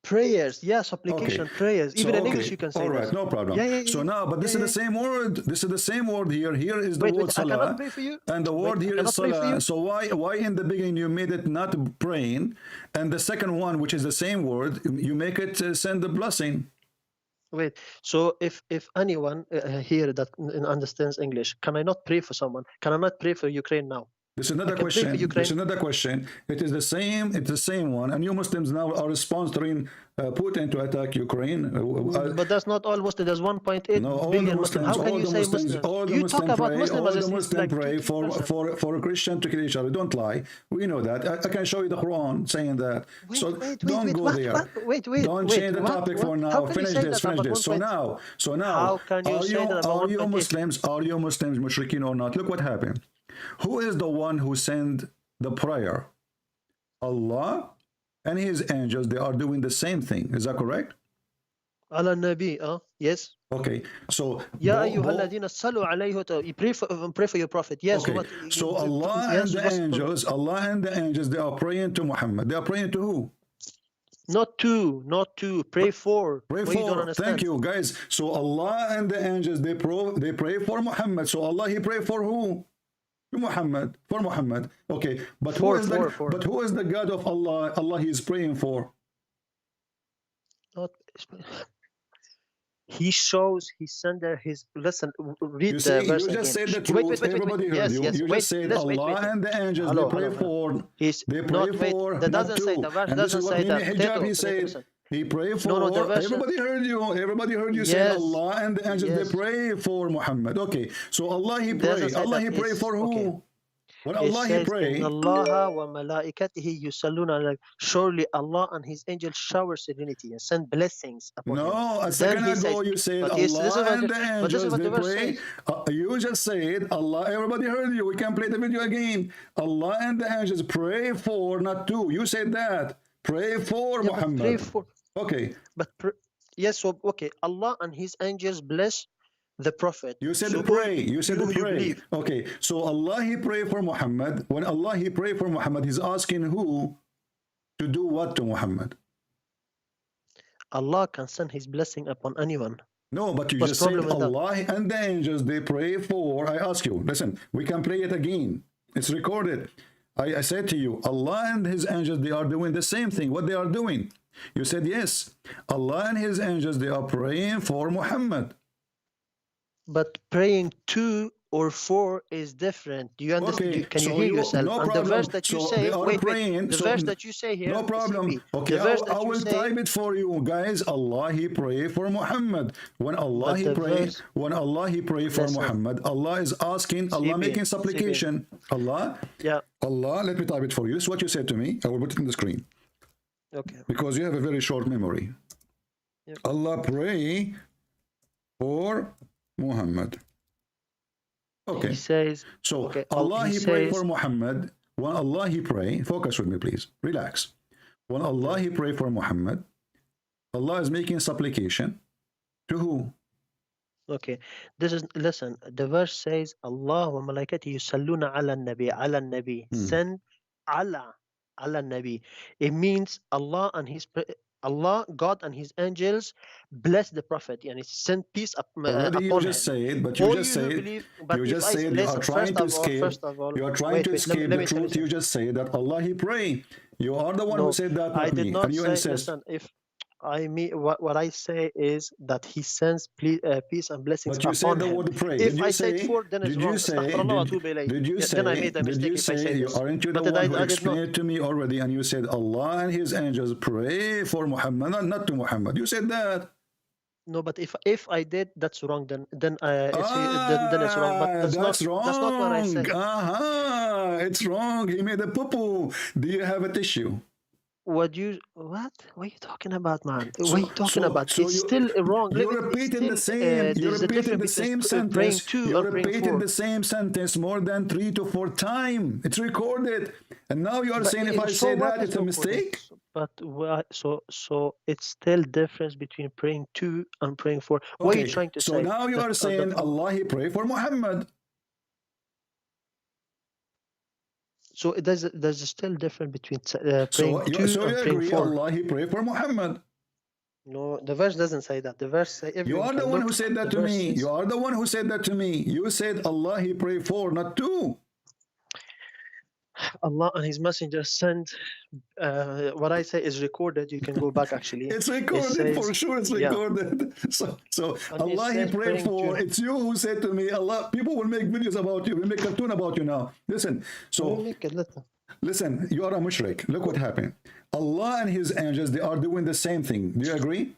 Prayers, supplication, prayers. Even in English you can say all right, this. No problem. So now, but this is the same word. This is the same word here. Here is the word salah. I cannot pray for you. And the word here is salah. So why in the beginning you made it not praying, and the second one, which is the same word, you make it send the blessing? Wait. So if anyone here that understands English, can I not pray for someone? Can I not pray for Ukraine now? This is another I can pray for question. Ukraine. This is another question. It is the same. It's the same one. And you Muslims now are sponsoring Putin to attack Ukraine. But that's not all Muslims. There's 1.8 No, all billion the Muslims. How can All you the say Muslims. Muslims? All the You Muslims talk about pray. Muslim All as the if it's Muslims like pray 50%. for a Christian to kill each other. Don't lie. We know that. I can show you the Quran saying that. So don't go there. Wait, Don't change the topic for now. How can you Finish say this. that Finish about this. So 1.8? now, How can you say that about are you 1.8? Muslims? Are you Muslims mushrikeen or not? Look what happened. Who is the one who sent the prayer? Allah and His angels. They are doing the same thing. Is that correct? على النبي yes. Okay, so يا أيها الذين صلوا عليه. You pray for your prophet. Yes. okay, What, so Allah yes, and the angels, Allah and the angels, they are praying to Muhammad. They are praying to who? Not to pray for. Pray Well, you don't for. understand. Thank you, guys. So Allah and the angels, they pray for Muhammad. So Allah, He pray for who? Muhammad, for Muhammad. Okay, but who is the God of Allah? Allah He is praying for. Not. He sent there his listen. Read You the see, verse you again. just said the truth. Everybody heard you. Yes, You just said Allah and the angels. Hello, they pray hello. for. They pray for. That not doesn't two. say the verse And this doesn't is what say that. Mimi Hijab he said. He prayed for. No, the verse. Everybody heard you. Everybody heard you say Yes. Allah and the angels. They pray for Muhammad. Okay, so Allah He pray. Allah He pray for who? Okay. When Allah He pray. Allah wa malaikatihi yusalluna. Surely Allah and His angels shower serenity and send blessings upon him. No, a second ago you said Allah and the angels they pray. You just said Allah. Everybody heard you. We can play the video again. Allah and the angels pray for, not to. You said that. Pray for Muhammad. Pray for. Okay. But yes, so okay. Allah and His angels bless the prophet. You said so pray. You said you pray. believe. Okay. So Allah He pray for Muhammad. When Allah He pray for Muhammad, He's asking who to do what to Muhammad? Allah can send His blessing upon anyone. No, but you What's just said problem with that? Allah and the angels, they pray for. I ask you, listen, we can play it again. It's recorded. I said to you, Allah and His angels, they are doing the same thing. What they are doing? You said yes. Allah and His angels, they are praying for Muhammad. But praying to or for is different. Do you understand? Okay, Can you so hear yourself? no And problem. the verse that you So say, they are praying. the So verse that you say here, no problem. CP, Okay, the verse that I you will say, type it for you guys. Allah He pray for Muhammad. When Allah But He the pray, verse- when Allah He pray for Listen. Muhammad, Allah is asking, Allah CP, making supplication. Allah, yeah, Allah, let me type it for you. This is what you said to me. I will put it on the screen okay. because you have a very short memory. Yep. Allah pray for Muhammad. Okay. He says, So okay, Allah he He pray says- for Muhammad. When Allah He pray, focus with me, please. Relax. When Allah He pray for Muhammad, Allah is making supplication to who? okay, this is, listen, the verse says, Allah wa malaikati yusalluna ala nabi, send ala nabi. It means Allah and Allah, God and His angels bless the Prophet and send peace Already upon you just him. said, but All you just who said, believe- but you if just I- said you listen, are trying to escape. first of all, You are trying wait, to wait, escape let the me truth. finish You it. just say that Allah He pray. You are the one No, who said that, I not did me. not And you say, insist. listen, if I mean what I say is that He sends peace and blessings But you said upon the him. word pray. If Did you I say? said for, then it's Did wrong. you say? Astaghfirullah wa atubu ilayh. Did you Yeah, say? then I made a Did mistake you if I say? say You this. aren't you the But one who I did explained not. it to me already? And you said Allah and His angels pray for Muhammad, not to Muhammad. You said that. No, but if I did, that's wrong. Then it's wrong. But that's wrong. not what I said. It's wrong. He made a poo-poo. Do you have a tissue? What are you talking about, man? What are you talking about? So It's still wrong. You're repeating the same. You're repeating the same Praying sentence. to You're and praying repeating for. the same sentence more than 3 to 4 times. It's recorded. And now you are But saying if I so say what that, is it's a recorded? mistake. But so it's still difference between praying to and praying for. What are you trying to say? So now you That- are saying Allah He pray for Muhammad. So there's still difference between praying So to you and praying agree for. Allah He pray for Muhammad. No, the verse doesn't say that. The verse say You are the one who said that to me. Says, You are the one who said that to me. You said Allah He pray for, not to. Allah and His Messenger send. What I say is recorded. You can go back actually. It's recorded, says, for sure. It's yeah. recorded. So And it Allah He says prayed praying for. to- It's you who said to me, Allah. People will make videos about you. Will make cartoon about you now. Listen. So listen. You are a mushrik. Look what happened. Allah and His angels, they are doing the same thing. Do you agree?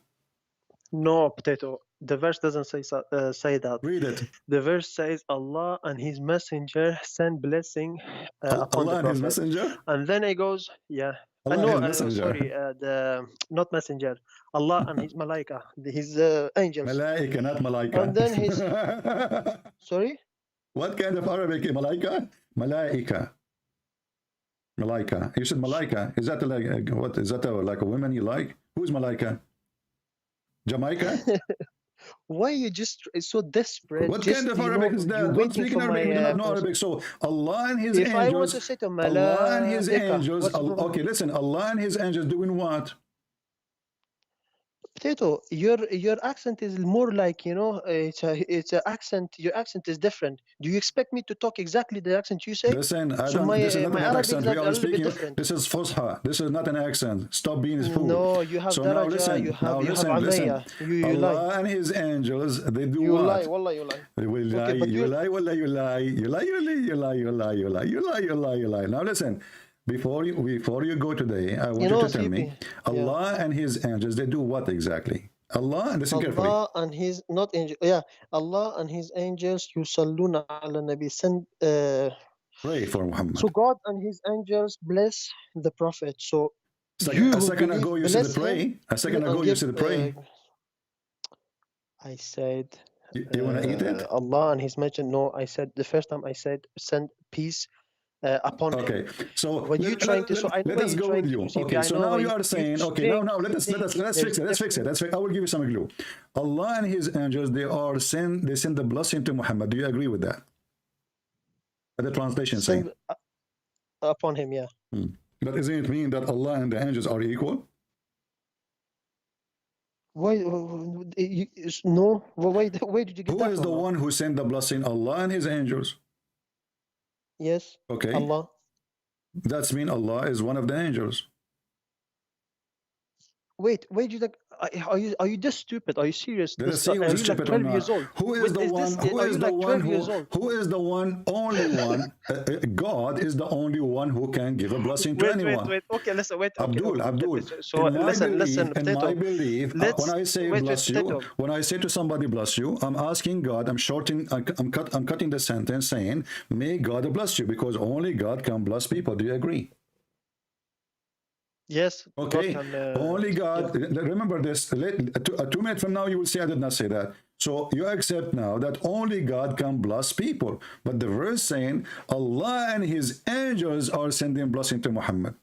No, potato. The verse doesn't say that. Read it. The verse says Allah and His Messenger send blessing upon Allah the and His Prophet. Messenger. And then it goes, yeah. Allah No, and His Messenger. sorry, the not Messenger. Allah and His Malaika, His angels. Malaika, not malaika. And then His. Sorry. What kind of Arabic? Malaika? Malaika. Malaika. You said malaika. Is that like what? Is that like a woman you like? Who's malaika? Jamaica? Why you just so desperate? What just, kind of you Arabic know, is you're that? Don't waiting speak for in Arabic. my, You do not know Arabic. So Allah and His if angels. I want to say to Allah and His Malaika, angels. what's the problem? Okay, listen. Allah and His angels doing what? Potato, your accent is more like, you know, it's a accent. Your accent is different. Do you expect me to talk exactly the accent you say? Listen, I So don't. my, This is not my an Arabic accent. is We a are little bit speaking. different. This is Fusha. This is not an accent. Stop being a fool. No, you have So now daraja, listen. you Now have listen. amaya. You Allah lie. and His angels. They do You what? lie, wallah, you lie. You lie, Okay, but you lie, wallah, you lie, you lie, you lie, you lie, you lie, you lie, you lie, you lie, you lie. Now listen, before you go today, I want you to tell me, Allah and His angels, they do what exactly? Allah, and listen carefully. Allah and His not angel, yeah. Allah and His angels yusalluna ala nabi send. Pray for Muhammad. So God and His angels bless the Prophet. So a second ago you said pray. A second ago you said pray. I said. You want to eat it? Allah and His Messenger. No, I said the first time I said send peace upon him. Okay, so when you're trying to, so I know let us go with you. Okay, so now you are saying, okay, now let's fix it. Let's fix it. I will give you some clue. Allah and His angels, they send the blessing to Muhammad. Do you agree with that? The translation saying upon him, yeah. But doesn't it mean that Allah and the angels are equal? Why? No. Why did you get Who that? Who is the one who sent the blessing? Allah and His angels. Yes. Okay. Allah. That's mean Allah is one of the angels. Wait, do you think? Are you this stupid? Are you serious? Let us see who's stupid or not. Who is the one? Who is the one who is the one? Only one. God is the only one who can give a blessing to anyone. Wait. Okay, listen. Wait. Abdul. So listen. In my belief, when I say bless you, when I say to somebody bless you, I'm asking God. I'm cutting the sentence saying, "May God bless you," because only God can bless people. Do you agree? Yes. Okay. God can, only God. Yeah. Remember this. 2 minutes from now, you will say I did not say that. So you accept now that only God can bless people. But the verse saying Allah and His angels are sending blessing to Muhammad.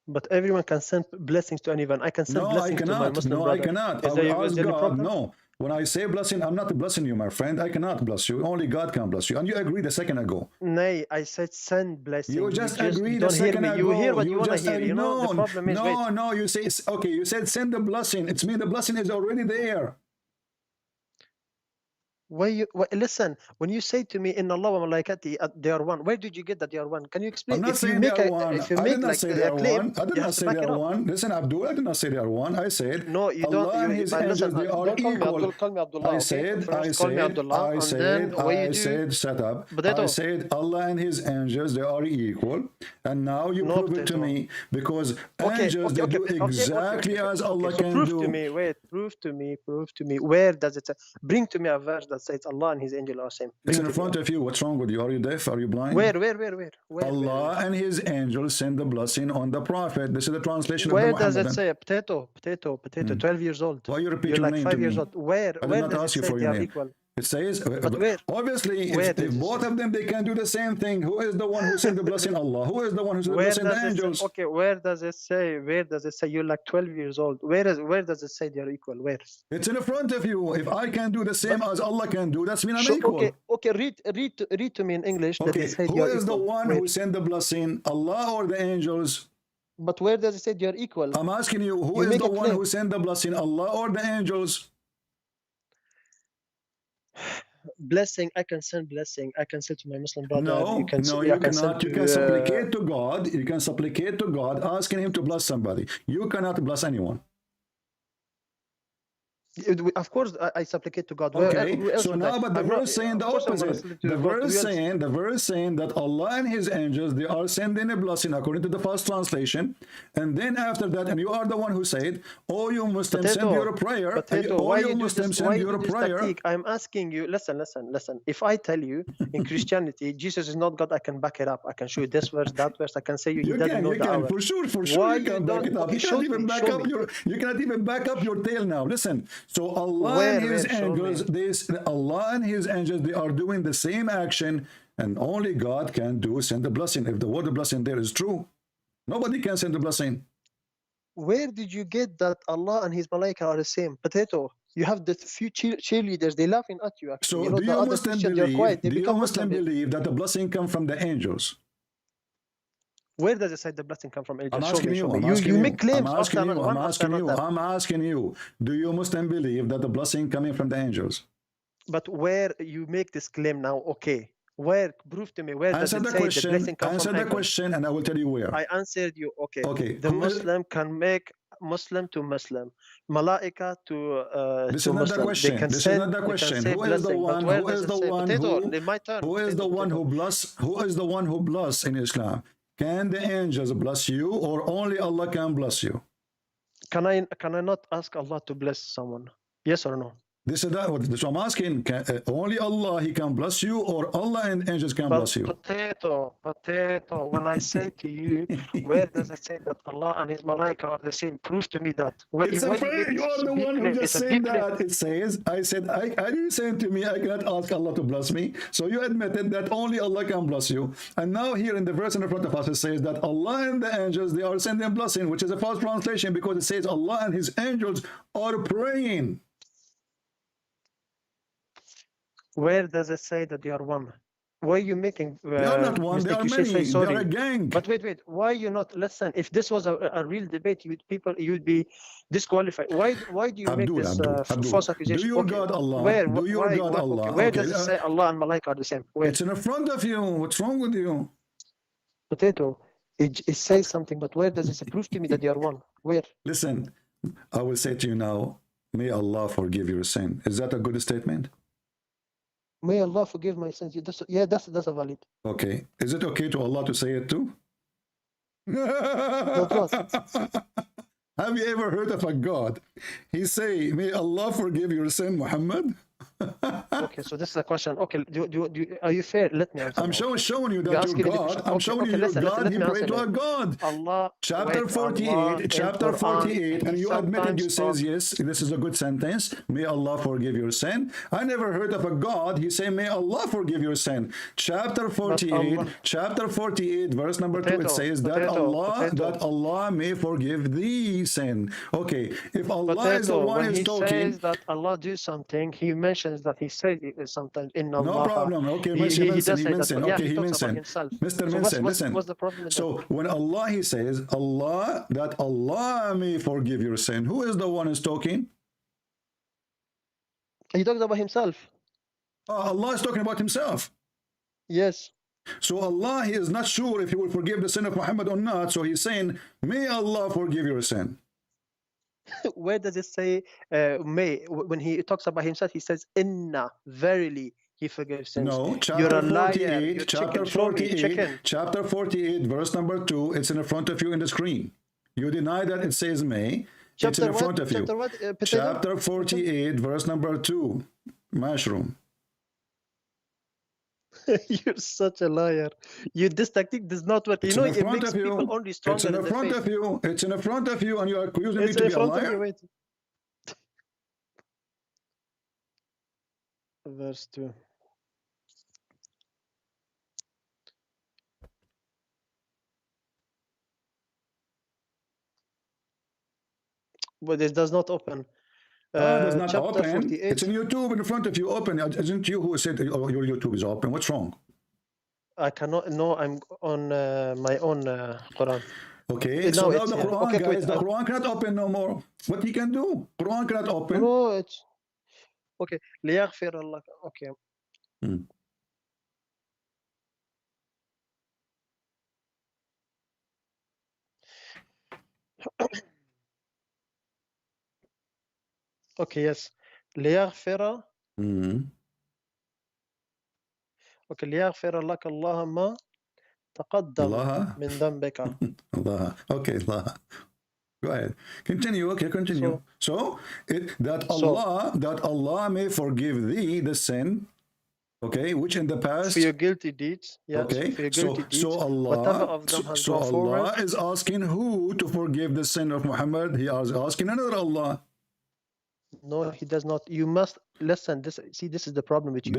But everyone can send blessings to anyone. I can send blessings to my Muslim brother. I cannot. I will ask God. No. When I say blessing, I'm not blessing you, my friend. I cannot bless you. Only God can bless you. And you agreed a second ago. Nay, I said send blessing. You just agreed a second ago. You hear what you want to hear. You know, the problem is, no, you say, okay, you said send the blessing. It's mean the blessing is already there. Listen, when you say to me, Inna Allah wa malaikati, they are one, where did you get that they are one? Can you explain? I'm not saying they are one. I did not say they are one. I did not say they are one. Listen, Abdul, I did not say they are one. I said, no, you don't. Allah and His angels, they are equal. Call me Abdullah. I said, shut up. I said, Allah and His angels, they are equal. And now you prove it to me, because angels, they do exactly as Allah can do. Prove to me. Where does it say? Bring to me a verse that says Allah and His angel are same. It's in front of you. What's wrong with you? Are you deaf? Are you blind? Where? Allah and His angels send the blessing on the Prophet. This is the translation of the Muhammad. Where does it say? Potato, 12 years old. Why you repeat You're your like name 5 to years me? old. Where I did not ask you for your name. Equal? It says, but where? Obviously, if both of them, they can do the same thing. Who is the one who sent the blessing? Allah. Who is the one who sent the blessing? The angels. Okay, where does it say? You're like 12 years old? Where does it say they're equal? Where? It's in front of you. If I can do the same as Allah can do, that's mean I'm equal. Okay, read to me in English. Okay, who is the one who sent the blessing? Allah or the angels? But where does it say they're equal? I'm asking you, who is the one who sent the blessing? Allah or the angels? blessing, I can send blessing. I can say to my Muslim brother, No, you can no, I you can send cannot. You can supplicate to God. You can supplicate to God, asking Him to bless somebody. You cannot bless anyone. Of course, I supplicate to God. Okay, Who else so would now, I? but the I'm not- verse saying the of course I'm gonna opposite. slip to The God. verse Who else? saying that Allah and His angels, they are sending a blessing according to the first translation, and then after that, and you are the one who said, "Oh, you Muslims, send your prayer. Potato, Oh, why you you do Muslims, this? Why send you your do this prayer." tactic? I'm asking you. Listen. If I tell you in Christianity Jesus is not God, I can back it up. I can show you this verse, that verse. I can say you he doesn't know the hour. For sure, Why you can back don't? it up. Okay, You cannot even back up your. You cannot even back up your tail now. Listen. So Allah and His angels, Allah and His angels, they are doing the same action, and only God can send the blessing. If the word of blessing there is true, nobody can send the blessing. Where did you get that Allah and His Malaika are the same? Potato. You have the few cheerleaders. They laughing at you. Actually, So do you Muslim believe? do you Muslim believe that the blessing comes from the angels? Where does it say the blessing come from? I'm asking you. You make claims. I'm asking you. Do you Muslim believe that the blessing coming from the angels? But where you make this claim now? Okay, where? Prove to me. Where does it say the blessing come from? Answer the question, and I will tell you where. I answered you. Okay. Okay. The Muslim can make Muslim to Muslim, Malaika to this to is not Muslim. the question. They can this send, is not the question. Who is the one? Who is the one who bless? Who is the one who bless in Islam? Can the angels bless you, or only Allah can bless you? Can I not ask Allah to bless someone? Yes or no? This is that. So I'm asking: only Allah He can bless you, or Allah and angels can bless you? Potato. When I say to you, where does it say that Allah and His Malaika are the same? Prove to me that. You are the one who just said that. It says, I didn't say to me, I cannot ask Allah to bless me. So you admitted that only Allah can bless you. And now here in the verse in the front of us, it says that Allah and the angels, they are sending blessing, which is a false translation because it says Allah and His angels are praying. Where does it say that they are one? Why are you making they are not one, they are many, they are a gang. But wait, why are you not? Listen, if this was a real debate, you'd be disqualified. Why do you make this false accusation? Do you God Allah? Where does it say Allah and Malaika are the same? Where? It's in front of you. What's wrong with you? Potato, it says something, but where does it say? Prove to me that they are one. Where? Listen, I will say to you now, may Allah forgive your sin. Is that a good statement? May Allah forgive my sins. That's a valid. Okay. Is it okay to Allah to say it too? Have you ever heard of a God? He say, may Allah forgive your sin, Muhammad? Okay, so this is a question. Okay, are you fair? Let me answer. I'm showing you that you're God. I'm showing you your God. He prayed to a God. Allah. Chapter 48, chapter 48, and you admitted, you says, yes, this is a good sentence. May Allah forgive your sin. I never heard of a God. He say, may Allah forgive your sin. Chapter 48, verse number 2, it says that Allah may forgive thee sin. Okay, if Allah is the one who's talking, he says that Allah do something, he mentions that he says it sometimes in Allah. No problem. Okay, he mentioned. Mr. Minson, listen. What's the problem? So when Allah, he says, Allah, that Allah may forgive your sin. Who is the one who's talking? He talks about himself. Allah is talking about himself. Yes. So Allah, he is not sure if he will forgive the sin of Muhammad or not. So he's saying, may Allah forgive your sin. Where does it say may? When he talks about himself, he says, inna, verily, he forgives sins. No, chapter 48, chapter 48, verse number 2, it's in front of you in the screen. You deny that it says may. It's in front of you. Chapter 48, verse number 2, mushroom. You're such a liar. This tactic does not work. You know, it makes people only stronger. It's in front of you. It's in front of you, and you are accusing me to be a liar. Verse 2. But it does not open. It's not open. 48. It's in YouTube in front of you. Open. Isn't you who said your YouTube is open? What's wrong? I cannot. No, I'm on my own Quran. Okay. So now the Quran, okay, guys, the Quran cannot open no more. What he can do? Quran cannot open. No, it's okay. ليغفر الله. Okay. Mm. Okay, yes. ليغفر Mm. okay ليغفر لك الله ما تقدم Allah. من ذنبك. Allah. Okay, Allah. Go ahead. Continue. Okay, continue. So that Allah may forgive thee the sin, okay, which in the past for your guilty deeds, yes, okay. for your guilty deeds, So whatever Allah, of them has so gone forward. Allah is asking who to forgive the sin of Muhammad? He is asking another Allah. No, he does not. You must listen. This is the problem with you.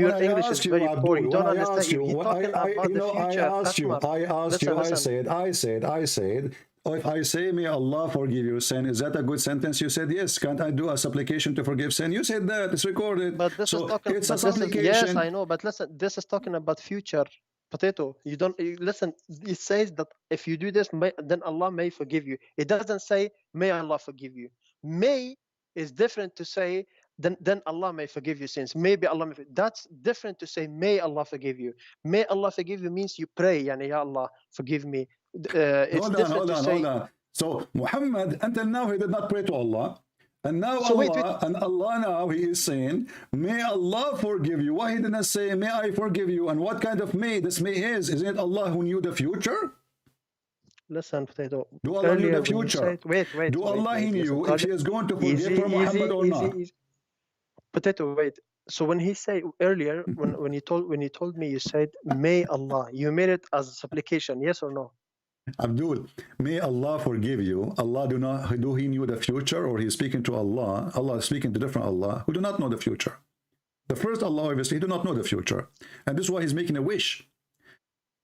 Your English is very poor. You don't understand. He's talking about the future. I said, if I say, may Allah forgive your sin, is that a good sentence? You said, yes. Can't I do a supplication to forgive sin? You said that. It's recorded. But this is talking. It's a supplication. Yes, I know. But listen, this is talking about future. Potato. You don't listen. It says that if you do this, then Allah may forgive you. It doesn't say may Allah forgive you. May is different to say then Allah may forgive you sins. Maybe Allah may. That's different to say may Allah forgive you. May Allah forgive you means you pray. Yani, Ya Allah, forgive me. It's hold on. So Muhammad, until now, he did not pray to Allah. And now Allah now he is saying, may Allah forgive you. Why he didn't say, may I forgive you? And what kind of may this may is? Isn't it Allah who knew the future? Listen, Potato. Do Allah knew the future? Wait. Do Allah he knew if he is going to forgive for Muhammad or not? Potato, wait. So when he said earlier, when you told me, you said may Allah, you made it as a supplication, yes or no? Abdul, may Allah forgive you. Allah do he knew the future, or he's speaking to Allah? Allah is speaking to different Allah who do not know the future. The first Allah, obviously, he do not know the future. And this is why he's making a wish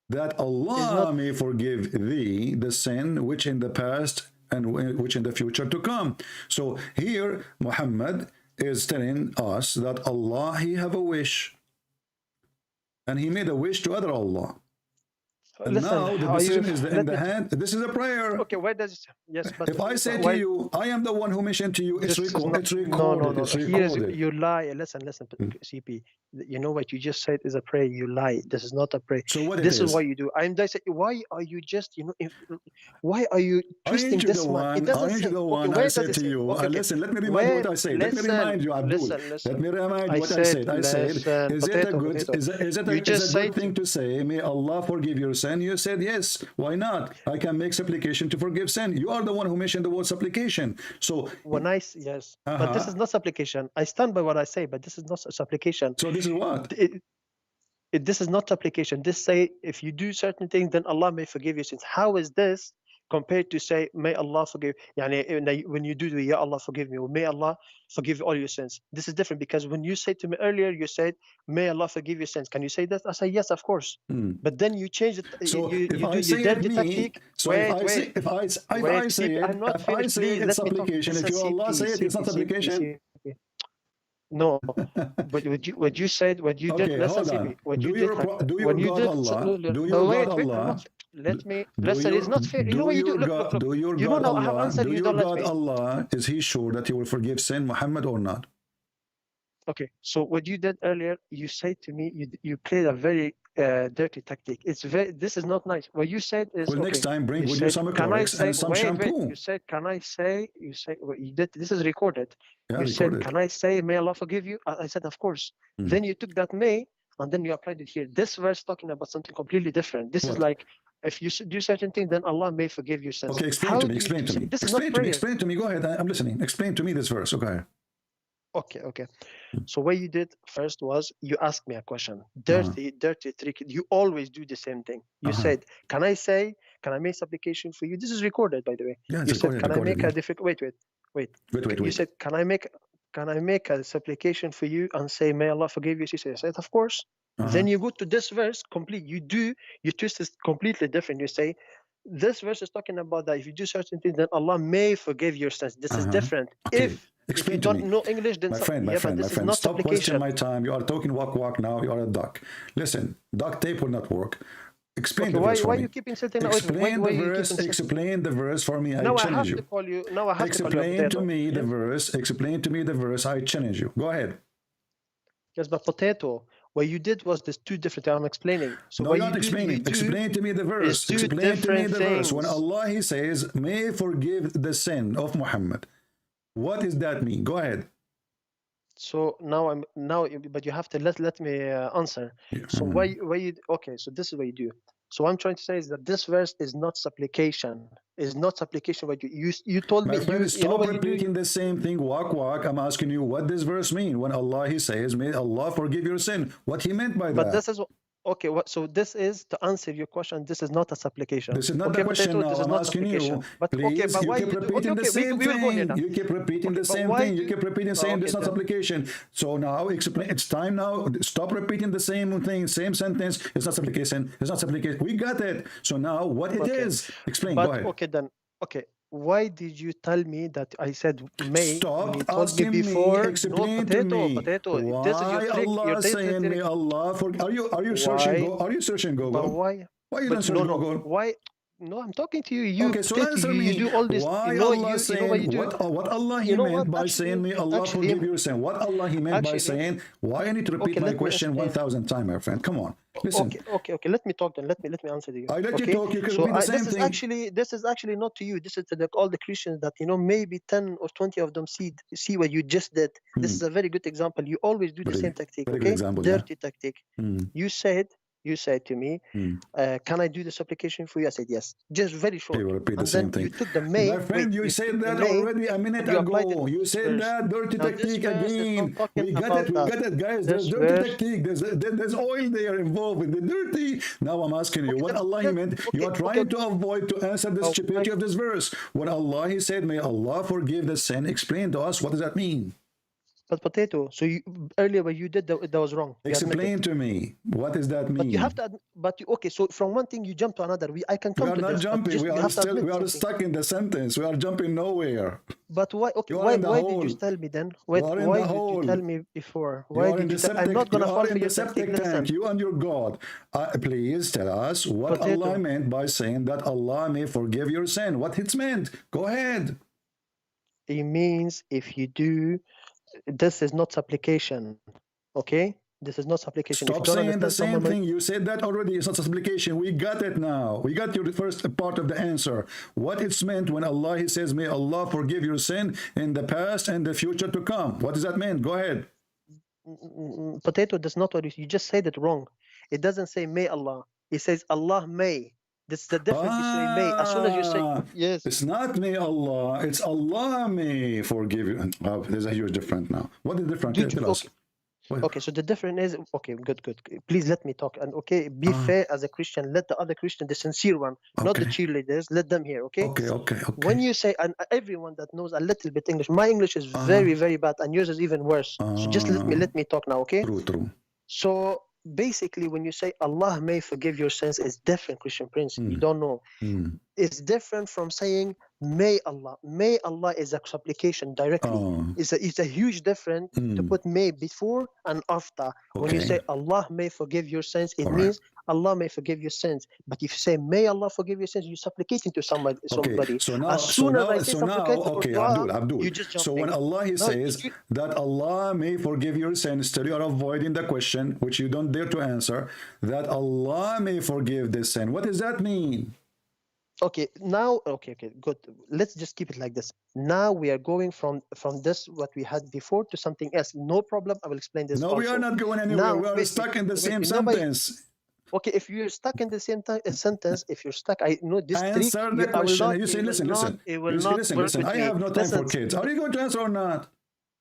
that Allah may forgive thee the sin which in the past and which in the future to come. So here Muhammad is telling us that Allah, he have a wish, and he made a wish to other Allah. And now the decision is in the hand. This is a prayer. Okay, where does it? Yes, but if I say to you, I am the one who mentioned to you, it's recorded. No. You lie. Listen, CP. You know what you just said is a prayer. You lie. This is not a prayer. So what this is what you do. Why are you just why are you twisting this one? It doesn't say. I said to you. Listen, let me remind you what I said. Let me remind you, Abdul. Let me remind you what I said. I said, is it a good thing to say, may Allah forgive your sin? You said yes. Why not? I can make supplication to forgive sin. You are the one who mentioned the word supplication. So when yes, but this is not supplication. I stand by what I say, but this is not supplication. So this is what? This is not supplication. This say if you do certain things, then Allah may forgive you sins. How is this compared to say may Allah forgive? Yani, when you do Ya Allah forgive me, or may Allah forgive all your sins. This is different, because when you said to me earlier, you said may Allah forgive your sins. Can you say that? I say yes, of course. But then you change it. So you if I say it, if I say it's supplication, if you Allah say it's not supplication. No, but what you said, what you did, listen, what you did, do your God Allah? Do your God Allah? Let me listen. It's not fair. You know what you do? Look. Do your God Allah? Do your God Allah? Is he sure that he will forgive sin, Muhammad, or not? Okay. So what you did earlier, you said to me, you played a very dirty tactic. This is not nice. What you said is. Well, next time bring with you some Clorox and some shampoo. You said, can I say? You say what you did. This is recorded. Yeah, you recorded. Said, can I say, may Allah forgive you? I said, of course. Then you took that may, and then you applied it here. This verse talking about something completely different. This is like, if you do certain things, then Allah may forgive your sins. Okay, explain to me. This is not prayer. Explain to me. Go ahead. I'm listening. Explain to me this verse. Okay. Okay. So what you did first was you asked me a question. Dirty trick. You always do the same thing. You said, can I make supplication for you? This is recorded, by the way. Yeah, you said, can I make a difficult? Wait. You said, can I make a supplication for you and say, may Allah forgive you? She said, of course. Then you go to this verse complete. You twist it completely different. You say, this verse is talking about that if you do certain things, then Allah may forgive your sins. This is different. Okay. If you don't know English, then my friend, stop wasting my time. You are talking walk now. You are a duck. Listen, duck tape will not work. Explain the verse for me. Why you keep insulting? Explain the verse for me. I challenge you. Explain to me the verse. I challenge you. Go ahead. Yes, but Potato, What you did was there's two different. I'm explaining. So no, what you're not explaining. Explain to me the verse. two Explain to me the verse. things. When Allah He says, "May forgive the sin of Muhammad," what does that mean? Go ahead. So now but you have to let me answer. So why you okay? So this is what you do. So what I'm trying to say is that this verse is not supplication. Is not supplication. But you told me. My friend, stop what repeating the same thing. Walk. I'm asking you what this verse mean when Allah He says, "May Allah forgive your sin." What He meant by that? But this is okay. So this is to answer your question. This is not a supplication. This is not the question now. I'm asking you. But please, but you why keep repeating the same thing. You keep repeating the same thing. You keep repeating saying this is not supplication. So now explain. It's time now. Stop repeating the same thing, same sentence. It's not supplication. It's not supplication. We got it. So now what it is? Explain. But go ahead. okay then. Okay. Why did you tell me that I said may? Stop you told asking me before. Explain to me. Why This is your trick. Allah saying may Allah for? Are you searching? Are you searching Google? But why? Why you not searching Google? Why? No, I'm talking to you. You okay, so answer me. You do all this. Why Allah saying what Allah He meant by saying may Allah forgive your sin? What Allah He meant by saying? Why I need to repeat my question 1,000 times, my friend? Come on, listen. Okay. Let me talk then. Let me answer to you. I let you talk. You can repeat the same thing. This is actually not to you. This is to all the Christians that maybe 10 or 20 of them see what you just did. This is a very good example. You always do the same tactic. Okay, dirty tactic. You said to me, can I do this application for you? I said yes. Just very short. You repeat the same thing. You took the may. My friend, you said that already a minute ago. You said that dirty technique again. We got it, guys. There's dirty technique. There's oil there involved in the dirty. Now I'm asking you, what Allah He meant. You are trying to avoid to answer the stupidity of this verse. When Allah He said, may Allah forgive the sin, explain to us, what does that mean? But potato. So earlier what you did that was wrong. Explain to me. What does that mean? But you have to. Okay. So from one thing you jump to another. I can come to this. We are not jumping. We are stuck in the sentence. We are jumping nowhere. But why? Okay. Why did you tell me then? Why did you tell me before? Why did you tell? I'm not gonna fall for your septic tank. You and your God. Please tell us what Allah meant by saying that Allah may forgive your sin. What it's meant. Go ahead. It means if you do. This is not supplication, okay? This is not supplication. Stop saying the same thing. You said that already. It's not supplication. We got it now. We got your first part of the answer. What it's meant when Allah He says, may Allah forgive your sin in the past and the future to come. What does that mean? Go ahead. Potato, that's not what you just said it wrong. It doesn't say may Allah. It says Allah may. That's the difference between may. As soon as you say yes, it's not may Allah. It's Allah may forgive you. There's a huge difference now. What is the difference? Tell us. Okay, so the difference is okay. Good. Please let me talk. And okay, be fair as a Christian. Let the other Christian, the sincere one, not the cheerleaders. Let them hear. Okay. Okay. When you say, and everyone that knows a little bit English, my English is very, very bad, and yours is even worse. So just let me talk now. Okay. True. So basically, when you say Allah may forgive your sins, it's different, Christian Prince. You don't know. It's different from saying may Allah. May Allah is a supplication directly. It's a huge difference to put may before and after. When you say Allah may forgive your sins, it means Allah may forgive your sins. But if you say may Allah forgive your sins, you're supplicating to somebody. So now, Abdul. You just jump so when Allah He says that Allah may forgive your sins, still you are avoiding the question which you don't dare to answer, that Allah may forgive this sin. What does that mean? Okay, good. Let's just keep it like this. Now we are going from this what we had before to something else. No problem. I will explain this. No, we are not going anywhere. Now, we are stuck in the same sentence. Okay, if you're stuck in the same sentence, if you're stuck, I know this trick. Answer the question. You say, listen. Listen. I have no time for kids. Are you going to answer or not?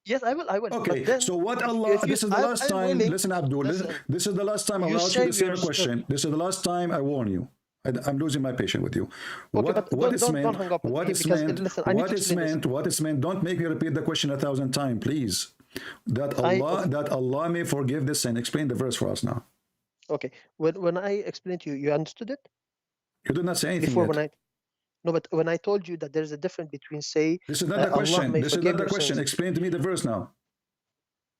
Yes, I will. Okay, then, so what Allah, this is the last time, listen, Abdul, this is the last time I'll ask you the same question. This is the last time I warn you. I'm losing my patience with you. What is meant, don't make me repeat the question 1,000 times, please. That Allah may forgive this sin. Explain the verse for us now. Okay. When I explained to you, you understood it? You did not say anything before yet. But when I told you that there's a difference between say this is not the question. This is not the question. Explain to me the verse now.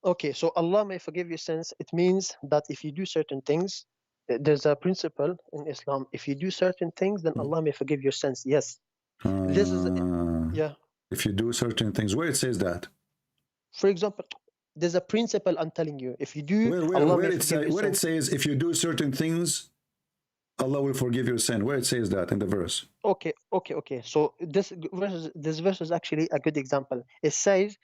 Okay, so Allah may forgive your sins. It means that if you do certain things, there's a principle in Islam. If you do certain things, then Allah may forgive your sins. Yes. This is If you do certain things, where it says that? For example, There's a principle I'm telling you. If you do, Allah may forgive your where it sin. says if you do certain things, Allah will forgive your sin. Where it says that in the verse? Okay. So this verse is actually a good example. It says,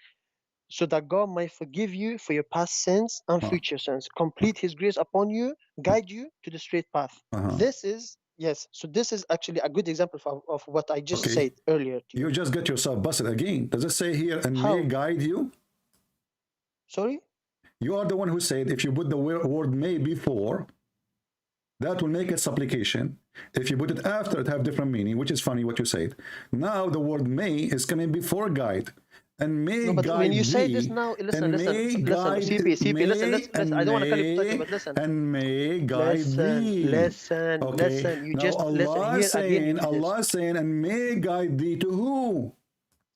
so that God might forgive you for your past sins and future sins, complete His grace upon you, guide you to the straight path. This is, yes, so this is actually a good example of what I just said earlier to you. You just get yourself busted again. Does it say here, and How? may guide you? Sorry? You are the one who said if you put the word may before, that will make it supplication. If you put it after, it have different meaning, which is funny what you said. Now the word may is coming before guide. And may No, but guide when you say thee, this now, listen, and listen, may listen, guide, CP, may, listen, I don't want to cut you talking, but listen. and may guide thee. Listen, you now just listen Allah here saying, again. Allah saying, and may guide thee to who?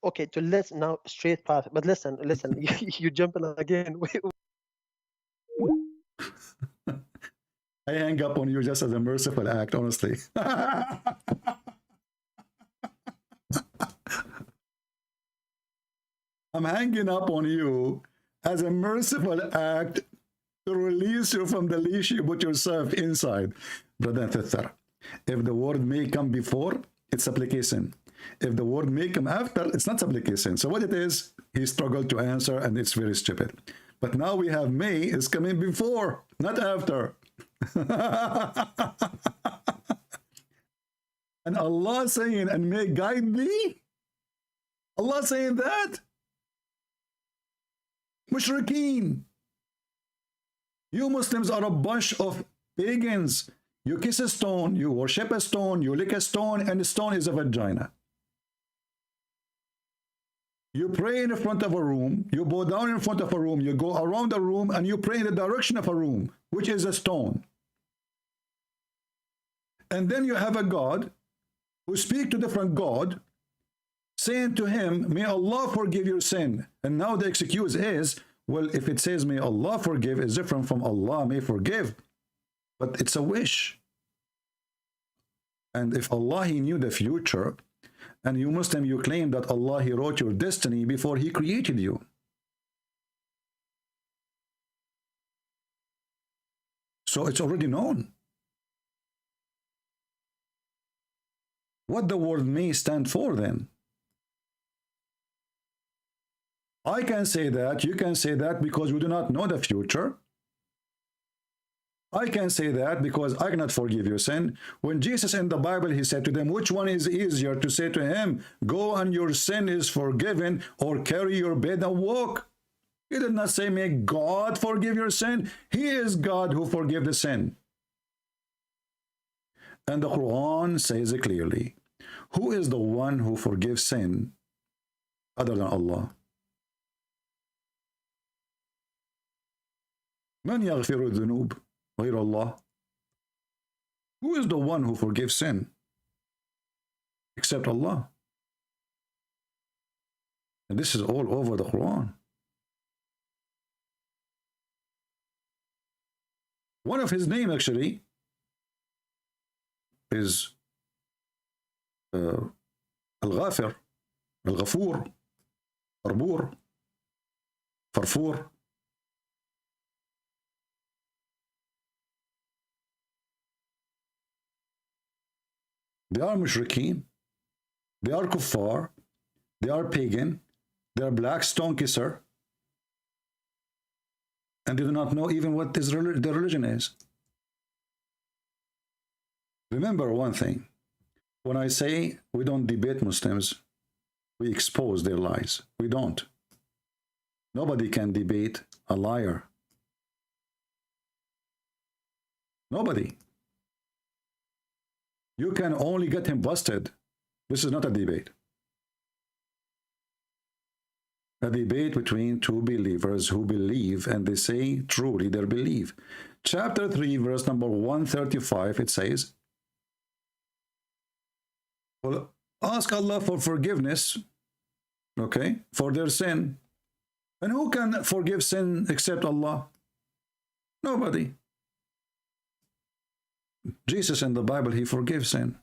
Okay, to listen now, straight path. But listen, you're jumping again. I hang up on you just as a merciful act, honestly. I'm hanging up on you as a merciful act to release you from the leash you put yourself inside. Brother and sister, if the word may come before, it's supplication. If the word may come after, it's not supplication. So what it is, he struggled to answer, and it's very stupid. But now we have may is coming before, not after. And Allah saying, and may guide thee? Allah saying that? Mushrikeen. You Muslims are a bunch of pagans. You kiss a stone, you worship a stone, you lick a stone, and the stone is a vagina. You pray in front of a room, you bow down in front of a room, you go around the room, and you pray in the direction of a room, which is a stone. And then you have a God who speaks to different God, saying to him, may Allah forgive your sin. And now the excuse is, well, if it says may Allah forgive, it's different from Allah may forgive. But it's a wish. And if Allah, he knew the future, and you Muslim, you claim that Allah, he wrote your destiny before he created you. So it's already known. What the word may stand for then? I can say that, you can say that because we do not know the future. I can say that because I cannot forgive your sin. When Jesus in the Bible, he said to them, which one is easier to say to him, go and your sin is forgiven, or carry your bed and walk? He did not say, may God forgive your sin. He is God who forgives the sin. And the Quran says it clearly. Who is the one who forgives sin other than Allah? من يغفر الذنوب غير الله? Who is the one who forgives sin except Allah? And this is all over the Quran. One of his name actually is Al-Ghafir, Al-Ghafur, Arbur, Farfur. They are mushrikeen, they are kuffar, they are pagan, they are black stone kisser, and they do not know even what their religion is. Remember one thing, when I say we don't debate Muslims, we expose their lies. We don't. Nobody can debate a liar. Nobody. You can only get him busted. This is not a debate. A debate between two believers who believe, and they say truly they believe. Chapter 3, verse number 135, it says, well, ask Allah for forgiveness, okay, for their sin. And who can forgive sin except Allah? Nobody. Jesus in the Bible, he forgives sin.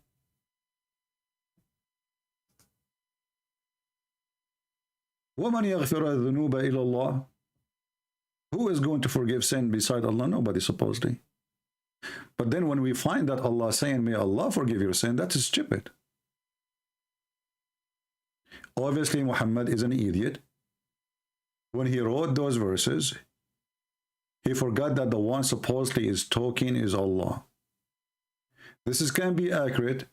وَمَنْ يَغْفِرَ الذُّنُوبَ إِلَى اللَّهِ? Who is going to forgive sin beside Allah? Nobody, supposedly. But then when we find that Allah saying, may Allah forgive your sin, that is stupid. Obviously, Muhammad is an idiot. When he wrote those verses, he forgot that the one supposedly is talking is Allah. This can be accurate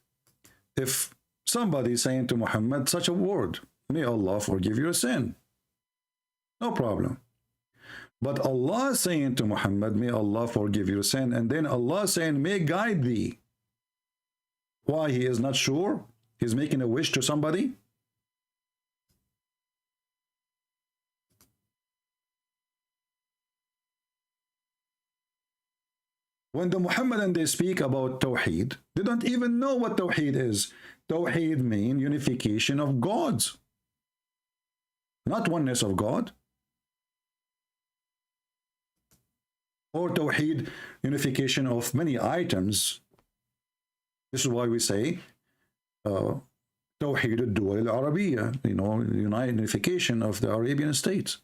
if somebody is saying to Muhammad such a word, may Allah forgive your sin. No problem. But Allah saying to Muhammad, may Allah forgive your sin, and then Allah saying, may guide thee. Why? He is not sure? He's making a wish to somebody? When the Muhammadan, they speak about Tawheed, they don't even know what Tawheed is. Tawheed means unification of gods, not oneness of God. Or Tawheed, unification of many items. This is why we say Tawheed al-Duwal al-Arabiya, unification of the Arabian states.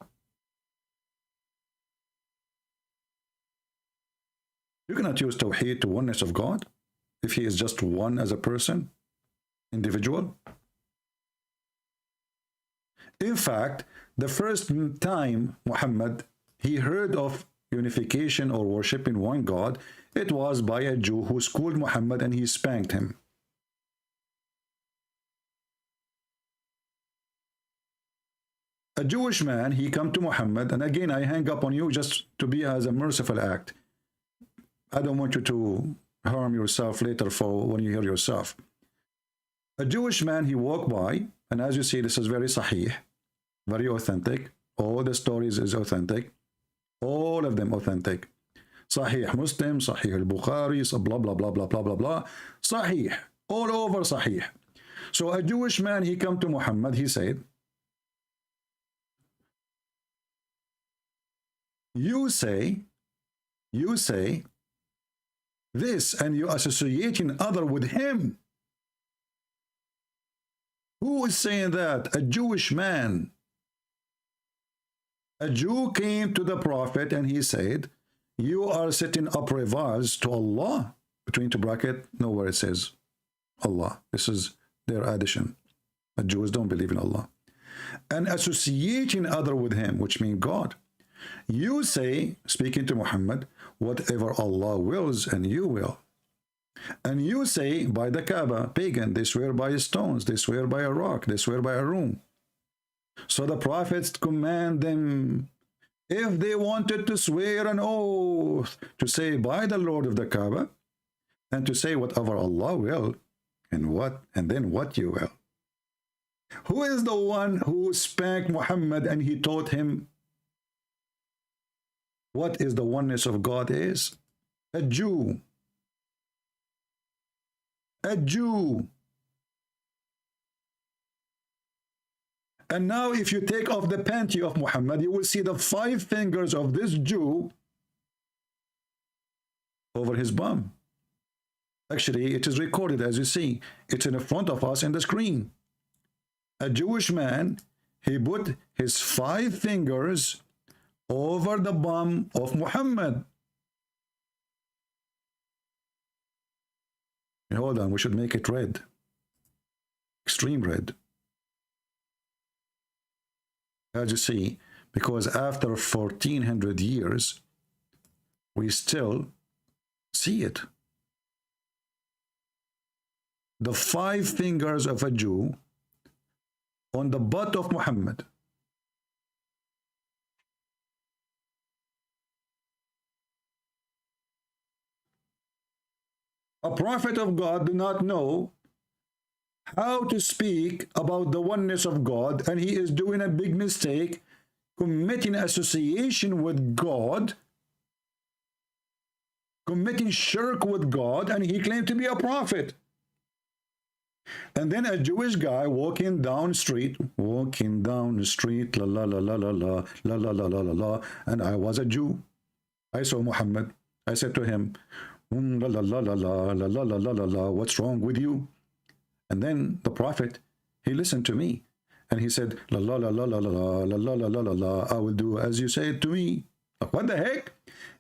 You cannot use Tawheed to oneness of God if he is just one as a person, individual. In fact, the first time Muhammad, he heard of unification or worshiping one God, it was by a Jew who schooled Muhammad and he spanked him. A Jewish man, he come to Muhammad, and again I hang up on you just to be as a merciful act. I don't want you to harm yourself later for when you hear yourself. A Jewish man, he walked by, and as you see, this is very sahih, very authentic. All the stories is authentic. All of them authentic. Sahih Muslim, Sahih al-Bukhari, blah, blah, blah, blah, blah, blah, blah. Sahih. All over Sahih. So a Jewish man, he come to Muhammad, he said, you say this, and you associating other with him. Who is saying that? A Jewish man. A Jew came to the Prophet and he said, you are setting up rivals to Allah. Between two brackets, nowhere it says Allah. This is their addition. The Jews don't believe in Allah. And associating other with him, which means God. You say, speaking to Muhammad, whatever Allah wills, and you will. And you say, by the Kaaba, pagan, they swear by stones, they swear by a rock, they swear by a room. So the prophets command them, if they wanted to swear an oath, to say by the Lord of the Kaaba, and to say whatever Allah will, and then what you will. Who is the one who spanked Muhammad and he taught him what is the oneness of God is? A Jew. A Jew. And now if you take off the panty of Muhammad, you will see the 5 fingers of this Jew over his bum. Actually, it is recorded, as you see. It's in front of us in the screen. A Jewish man, he put his 5 fingers over the bum of Muhammad. Hold on, we should make it red. Extreme red. As you see, because after 1400 years, we still see it. The 5 fingers of a Jew on the butt of Muhammad. A prophet of God do not know how to speak about the oneness of God, and he is doing a big mistake, committing association with God, committing shirk with God, and he claimed to be a prophet. And then a Jewish guy walking down the street, la la la la la la la la la la la, and I was a Jew. I saw Muhammad. I said to him, la la la la la la la la la la la, what's wrong with you? And then the prophet, he listened to me, and he said, la la la la la la la la la la la la, I will do as you say to me. Like, what the heck?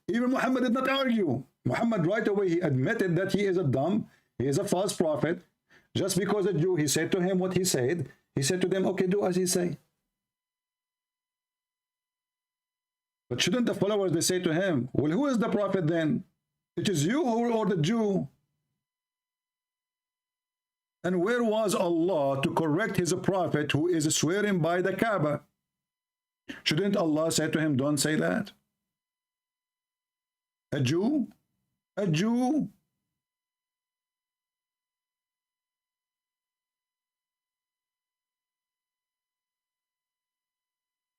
Even Muhammad did not argue. Muhammad right away, he admitted that he is a dumb, he is a false prophet. Just because a Jew, he said to him what he said. He said to them, okay, do as he say. But shouldn't the followers, they say to him, well, who is the prophet then? It is you or the Jew? And where was Allah to correct his prophet who is swearing by the Kaaba? Shouldn't Allah say to him, don't say that? A Jew? A Jew?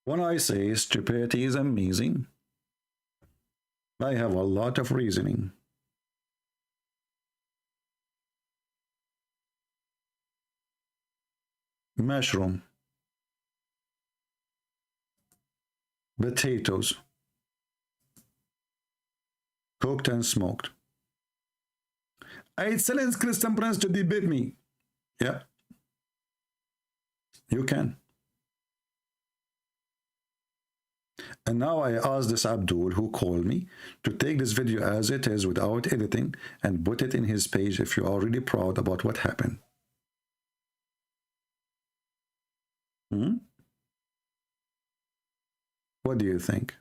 When I say stupidity is amazing, I have a lot of reasoning. Mushroom, potatoes, cooked and smoked. I challenge Christian Prince to debate me. Yeah, you can. And now I ask this Abdul who called me to take this video as it is without editing and put it in his page if you are really proud about what happened. What do you think?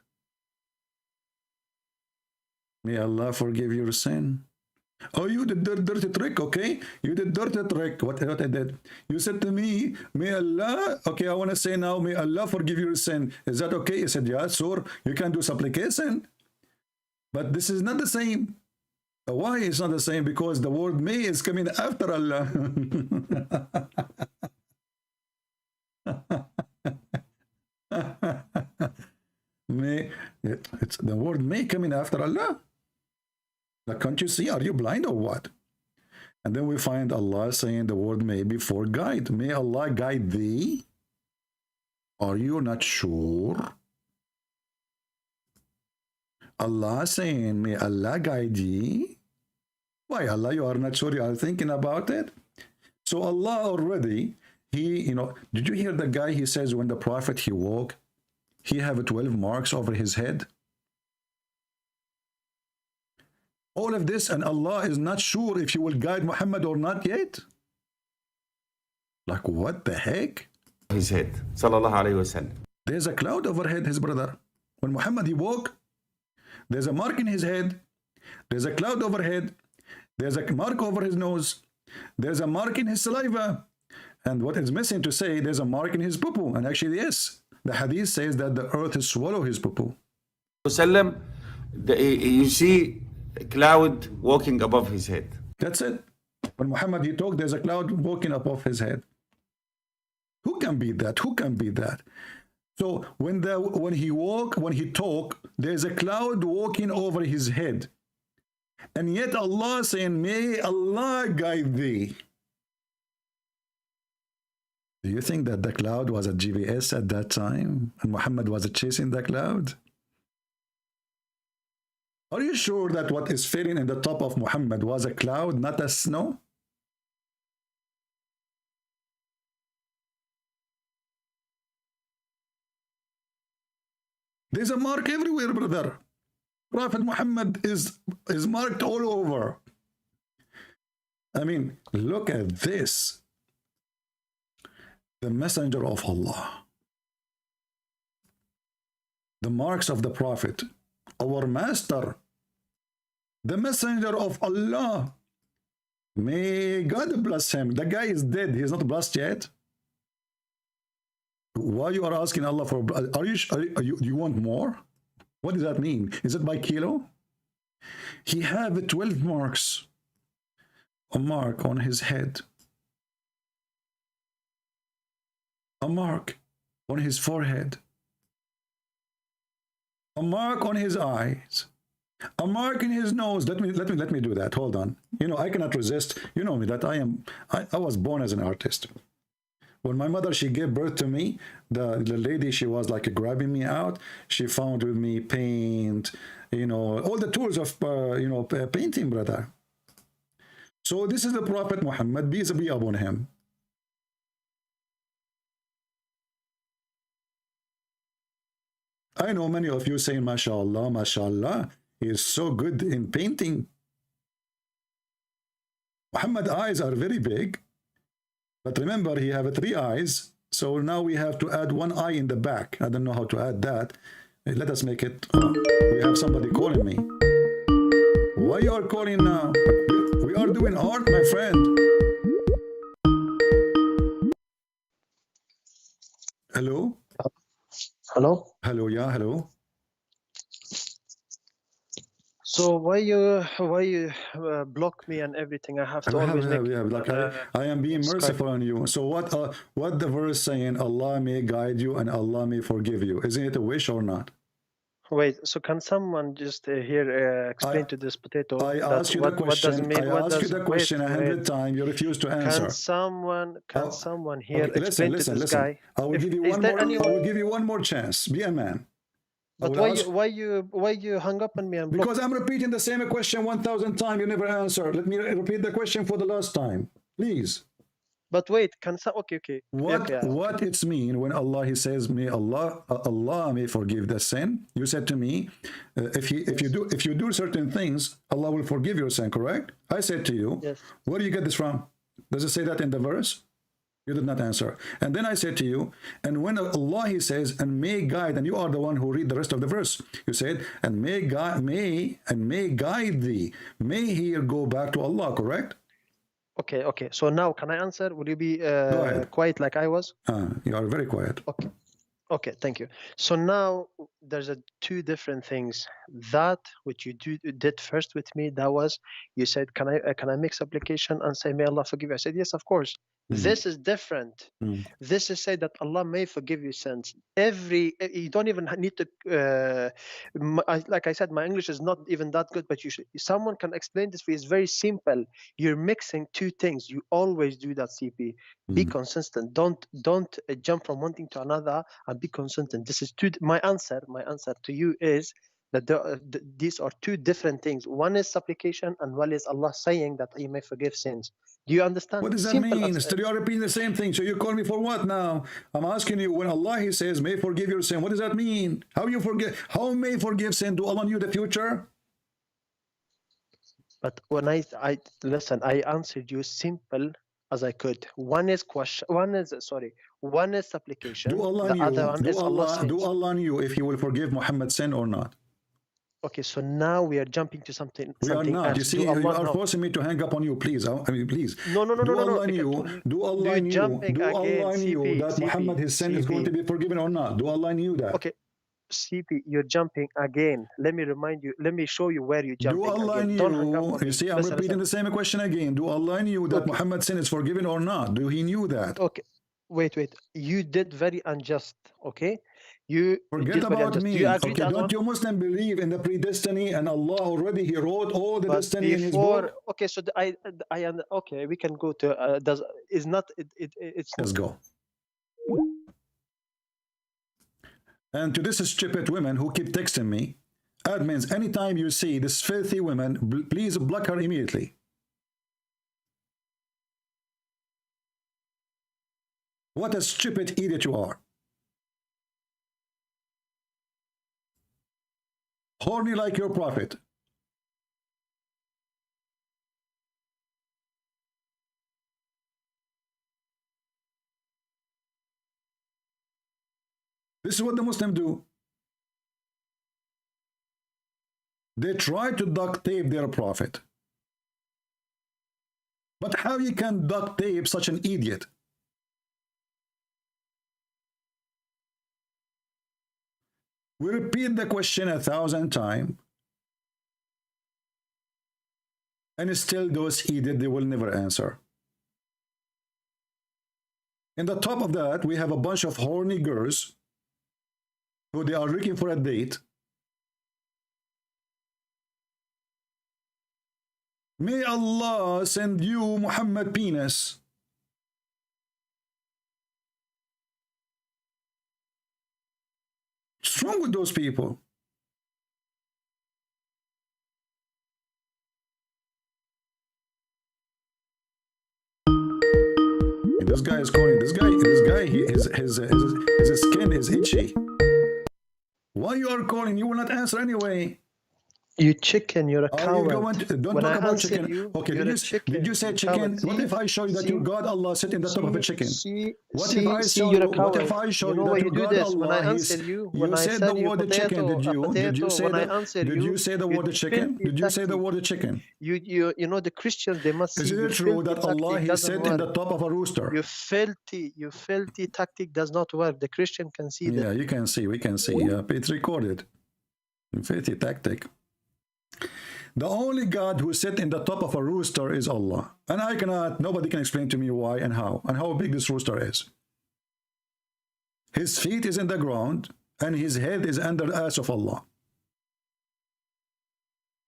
May Allah forgive your sin. Oh, you did dirty trick, okay? You did dirty trick. What I did? You said to me, may Allah, okay, I want to say now, may Allah forgive your sin. Is that okay? I said, yeah, sure. You can do supplication. But this is not the same. Why it's not the same? Because the word may is coming after Allah. May, it's the word may coming after Allah. Now, can't you see? Are you blind or what? And then we find Allah saying the word may before guide. May Allah guide thee. Are you not sure? Allah saying, may Allah guide thee. Why Allah, you are not sure? You are thinking about it. So Allah already, he, did you hear the guy? He says when the prophet, he woke, he have 12 marks over his head. All of this, and Allah is not sure if He will guide Muhammad or not yet. Like, what the heck? His head, sallallahu alayhi wasallam. There's a cloud overhead his brother. When Muhammad he woke, there's a mark in his head. There's a cloud overhead. There's a mark over his nose. There's a mark in his saliva. And what is missing to say, there's a mark in his poo-poo. And actually, yes, the hadith says that the earth is swallow his poo-poo. You see a cloud walking above his head. That's it. When Muhammad he talked, there's a cloud walking above his head. Who can be that? Who can be that? So when he walk, when he talk, there's a cloud walking over his head. And yet Allah saying, may Allah guide thee. Do you think that the cloud was a GPS at that time? And Muhammad was chasing the cloud? Are you sure that what is falling in the top of Muhammad was a cloud, not a snow? There's a mark everywhere, brother. Prophet Muhammad is marked all over. I mean, look at this. The messenger of Allah. The marks of the Prophet. Our master. The messenger of Allah. May God bless him. The guy is dead. He is not blessed yet. Why you are asking Allah for? You want more? What does that mean? Is it by kilo? He have 12 marks. A mark on his head. A mark on his forehead. A mark on his eyes. A mark in his nose. Let me do that. Hold on. I cannot resist. You know me that I was born as an artist. When my mother, she gave birth to me, the lady, she was like grabbing me out. She found with me paint, all the tools of, painting, brother. So this is the Prophet Muhammad, peace be upon him. I know many of you saying, mashallah, mashallah, he is so good in painting. Muhammad's eyes are very big, but remember, he have 3 eyes, so now we have to add 1 eye in the back. I don't know how to add that. Let us make it. We have somebody calling me. Why you are calling now? We are doing art, my friend. Hello? Hello? Hello, yeah, hello. So why you block me and everything? I have to always make like I am being merciful on you. So what the verse saying? Allah may guide you and Allah may forgive you. Isn't it a wish or not? Wait. So can someone just here explain to this potato? I asked you the question. What does it mean? I asked you the question 100 times. You refuse to answer. Can someone here okay, explain to this guy? I will give you one more. I will give you one more chance. Be a man. But why you hung up on me and blocked? Because I'm repeating the same question 1,000 times. You never answer. Let me repeat the question for the last time, please. But wait, okay. What it's mean when Allah he says, may Allah may forgive the sin? You said to me, if you do certain things, Allah will forgive your sin. Correct? I said to you, yes. Where do you get this from? Does it say that in the verse? You did not answer. And then I said to you, and when Allah he says, and may guide, and you are the one who read the rest of the verse. You said, and may guide thee. May here go back to Allah, correct? Okay. So now can I answer? Will you be quiet like I was? You are very quiet. Okay, thank you. So now there's 2 different things. That which you did first with me, that was, you said, can I make supplication and say, may Allah forgive you? I said, yes, of course. This is different. This is say that Allah may forgive you sins. You don't even need to, like I said, my English is not even that good, but someone can explain this for you. It's very simple. You're mixing 2 things. You always do that, CP. Be consistent. Don't jump from one thing to another, and be consistent. This is my answer to you is that these are 2 different things. One is supplication, and one is Allah saying that He may forgive sins. Do you understand? What does that mean? Still you are repeating the same thing. So you call me for what now? I'm asking you, when Allah he says may forgive your sin, what does that mean? How may forgive sin? Do Allah knew the future? But when I listen, I answered you simple as I could. One is supplication. Do Allah knew if He will forgive Muhammad's sin or not? Okay, so now we are jumping to something. We are not. Else. You see, you are forcing me to hang up on you. Please, please. No. Do Allah knew that Muhammad his sin is going to be forgiven or not? Do Allah knew that? Okay, CP, you're jumping again. Let me remind you. Let me show you where you jumping. Do Allah knew? You see, I'm repeating the same question again. Do Allah knew that Muhammad's sin is forgiven or not? Do He knew that? Okay, wait. You did very unjust. Okay. You forget about me. Okay, don't you Muslim believe in the predestiny and Allah already He wrote all the destiny in His book? Okay, so okay, we can go to it's. Let's go. And to this stupid women who keep texting me, admins, anytime you see this filthy woman, please block her immediately. What a stupid idiot you are. Horny like your prophet. This is what the Muslims do. They try to duct tape their prophet. But how you can duct tape such an idiot? We repeat the question 1,000 times, and still those idiots, they will never answer. In the top of that, we have a bunch of horny girls who they are looking for a date. May Allah send you Muhammad penis. What's wrong with those people? This guy is calling. This guy, his skin is itchy. Why you are calling? You will not answer anyway. You chicken, you're a Are you coward. going to, don't When talk I about answer chicken. you, Okay, you're a chicken. did you say you chicken? coward. What if I show you that your God Allah sit in the top of a chicken? What if I show you're you? a coward. What if I show you know that why your you do God this? When I Allah? answer you, when You I said send the you word potato, chicken. Did you? potato, Did you say when I that? answer Did you say the you word chicken? Did you say the word chicken? You know the Christians, they must see. Is it true that Allah He sit in the top of a rooster? Your filthy tactic does not work. The Christian can see that. Yeah, you can see. We can see. Yeah, it's recorded. Filthy tactic. The only God who sit in the top of a rooster is Allah. And I cannot, nobody can explain to me why and how big this rooster is. His feet is in the ground and his head is under the ass of Allah.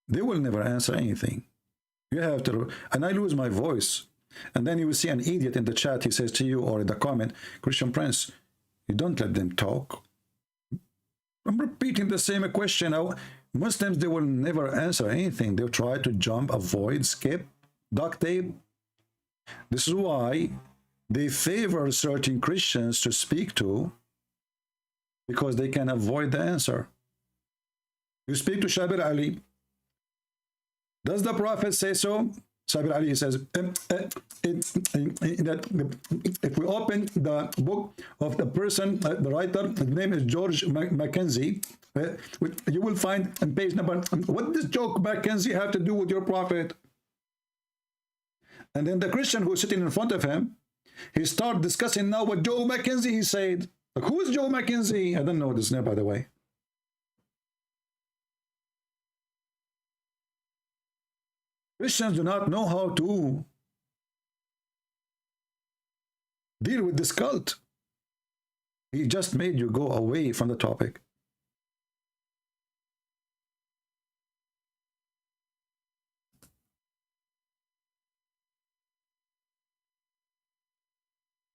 They will never answer anything. You have to, and I lose my voice. And then you will see an idiot in the chat, he says to you or in the comment, Christian Prince, you don't let them talk. I'm repeating the same question. Muslims, they will never answer anything. They'll try to jump, avoid, skip, duct tape. This is why they favor certain Christians to speak to, because they can avoid the answer. You speak to Shabir Ali. Does the Prophet say so? Shabir Ali says, if we open the book of the person, the writer, his name is George Mackenzie, you will find on page number, what does George Mackenzie have to do with your Prophet? And then the Christian who's sitting in front of him, he started discussing now what Joe Mackenzie he said. Like, who is Joe Mackenzie? I don't know this name, by the way. Christians do not know how to deal with this cult. He just made you go away from the topic.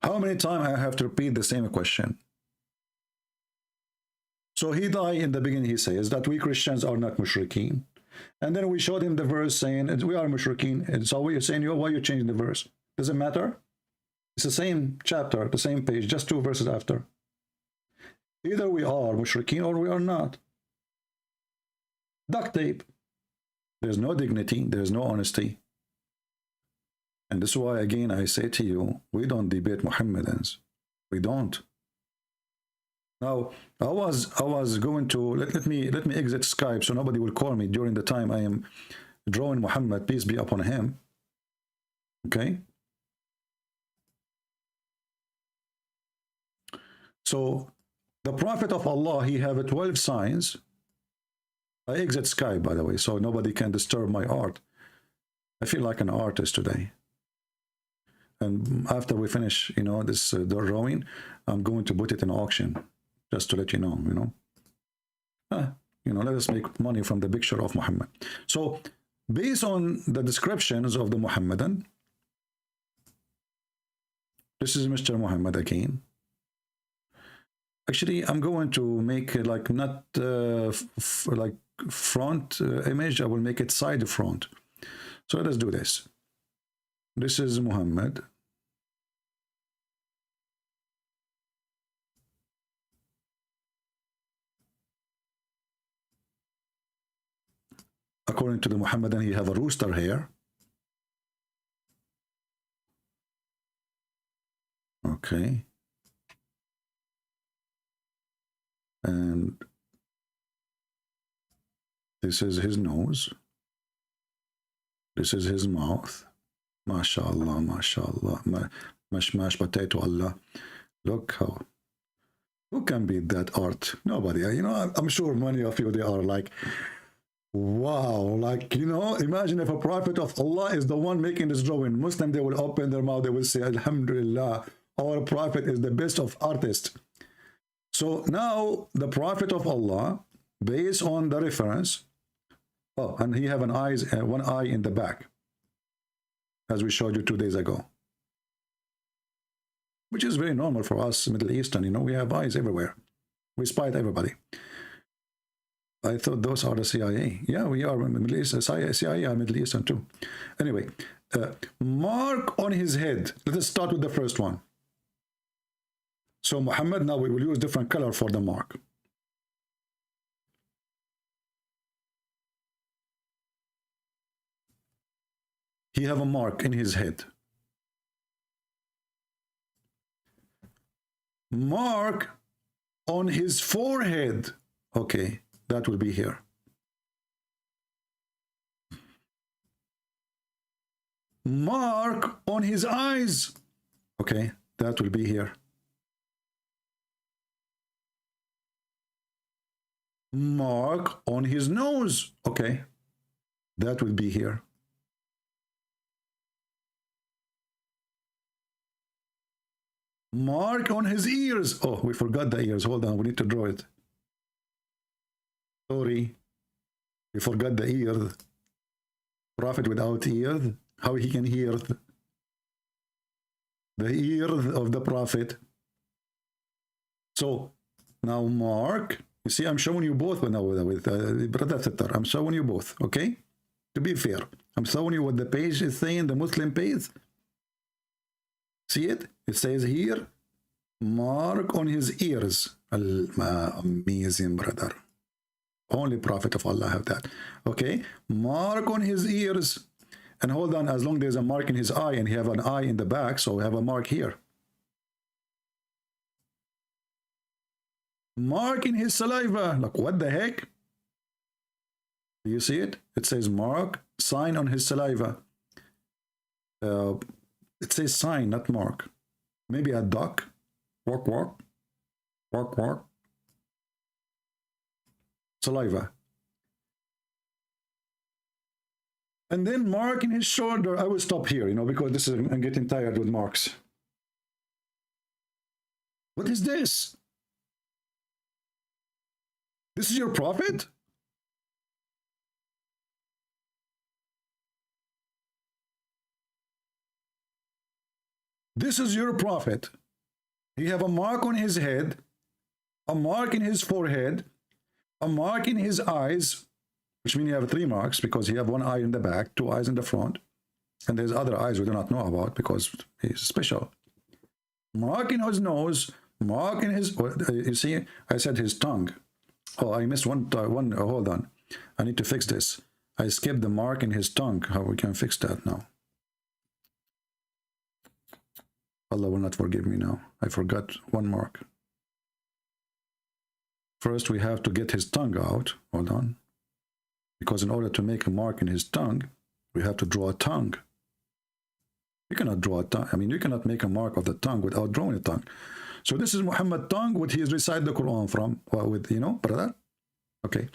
How many times I have to repeat the same question? So he died in the beginning, he says that we Christians are not mushrikeen. And then we showed him the verse saying we are mushrikeen. And so we're saying, why are you changing the verse? Does it matter? It's the same chapter, the same page, just 2 verses after. Either we are mushrikeen or we are not. Duct tape. There's no dignity, there's no honesty. And this is why, again, I say to you, we don't debate Mohammedans. We don't. Now, I was going to let me exit Skype so nobody will call me during the time I am drawing Muhammad, peace be upon him. Okay. So the Prophet of Allah, he have 12 signs. I exit Skype, by the way, so nobody can disturb my art. I feel like an artist today. And after we finish, this drawing, I'm going to put it in auction. Just to let you know, let us make money from the picture of Muhammad. So, based on the descriptions of the Muhammadan, this is Mr. Muhammad again. Actually, I'm going to make it like not like front image. I will make it side front. So let's do this. This is Muhammad. According to the Muhammadan, he have a rooster here. Okay. And this is his nose. This is his mouth. MashaAllah, MashaAllah. Mash potato Allah. Look how. Who can beat that art? Nobody. I'm sure many of you, they are like, wow, like, imagine if a prophet of Allah is the one making this drawing. Muslim, they will open their mouth, they will say, Alhamdulillah, our prophet is the best of artists. So now the prophet of Allah, based on the reference, and he have one eye in the back, as we showed you 2 days ago, which is very normal for us Middle Eastern. We have eyes everywhere. We spy at everybody. I thought those are the CIA. Yeah, we are Middle East. CIA are Middle Eastern too. Anyway, mark on his head. Let us start with the first one. So Muhammad, now we will use different color for the mark. he have a mark in his head. Mark on his forehead. Okay, that will be here. Mark on his eyes. Okay, that will be here. Mark on his nose. Okay, that will be here. Mark on his ears. Oh, we forgot the ears. Hold on, we need to draw it. Sorry, we forgot the ears. Prophet without ears, how he can hear? The ears of the prophet. So now Mark, you see, I'm showing you both now with brother sister. I'm showing you both, okay? To be fair, I'm showing you what the page is saying, the Muslim page. See it? It says here, mark on his ears. Amazing, brother. Only Prophet of Allah have that. Okay, mark on his ears. And hold on, as long there's a mark in his eye, and he have an eye in the back, so we have a mark here. Mark in his saliva. Look, what the heck? Do you see it? It says mark, sign on his saliva. It says sign, not mark. Maybe a duck. Walk, walk. Walk, walk. Saliva. And then mark in his shoulder. I will stop here, you know, because this is, I'm getting tired with marks. What is this? This is your prophet? This is your prophet. You have a mark on his head, a mark in his forehead, a mark in his eyes, which means you have 3 marks because you have 1 eye in the back, 2 eyes in the front, and there's other eyes we do not know about because he's special. Mark in his nose, mark in his, you see, I said his tongue. Oh, I missed one, hold on. I need to fix this. I skipped the mark in his tongue. How we can fix that now? Allah will not forgive me now. I forgot 1 mark. First, we have to get his tongue out. Hold on. Because in order to make a mark in his tongue, we have to draw a tongue. You cannot draw a tongue. I mean, you cannot make a mark of the tongue without drawing a tongue. So this is Muhammad's tongue, what he is recite the Quran from. With, you know, brother? Okay.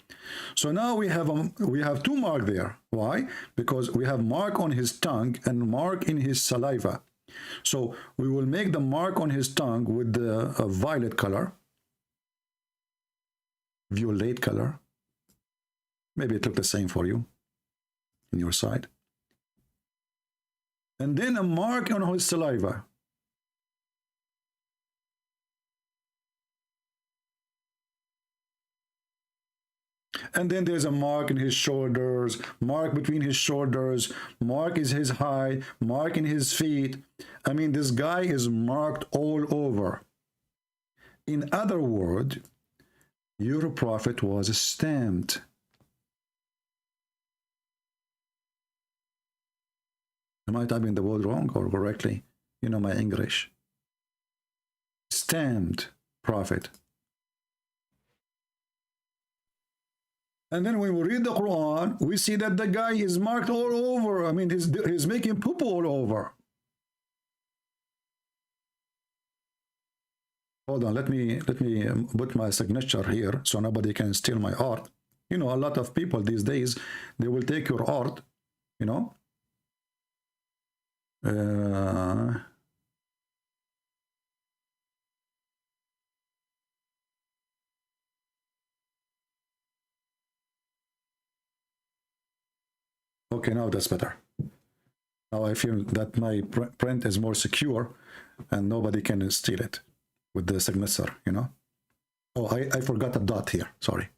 So now we have 2 marks there. Why? Because we have mark on his tongue and mark in his saliva. So we will make the mark on his tongue with the violet color. Violet color. Maybe it looked the same for you in your side. And then a mark on his saliva. And then there's a mark in his shoulders, mark between his shoulders, mark is his height, mark in his feet. I mean, this guy is marked all over. In other words, your prophet was stamped. Am I typing the word wrong or correctly? You know my English. Stamped prophet. And then when we read the Quran, we see that the guy is marked all over. I mean, he's making poop all over. Hold on, let me put my signature here so nobody can steal my art. You know, a lot of people these days, they will take your art, you know. Okay, now that's better. Now I feel that my print is more secure and nobody can steal it with the signature, you know. Oh, I forgot a dot here, sorry.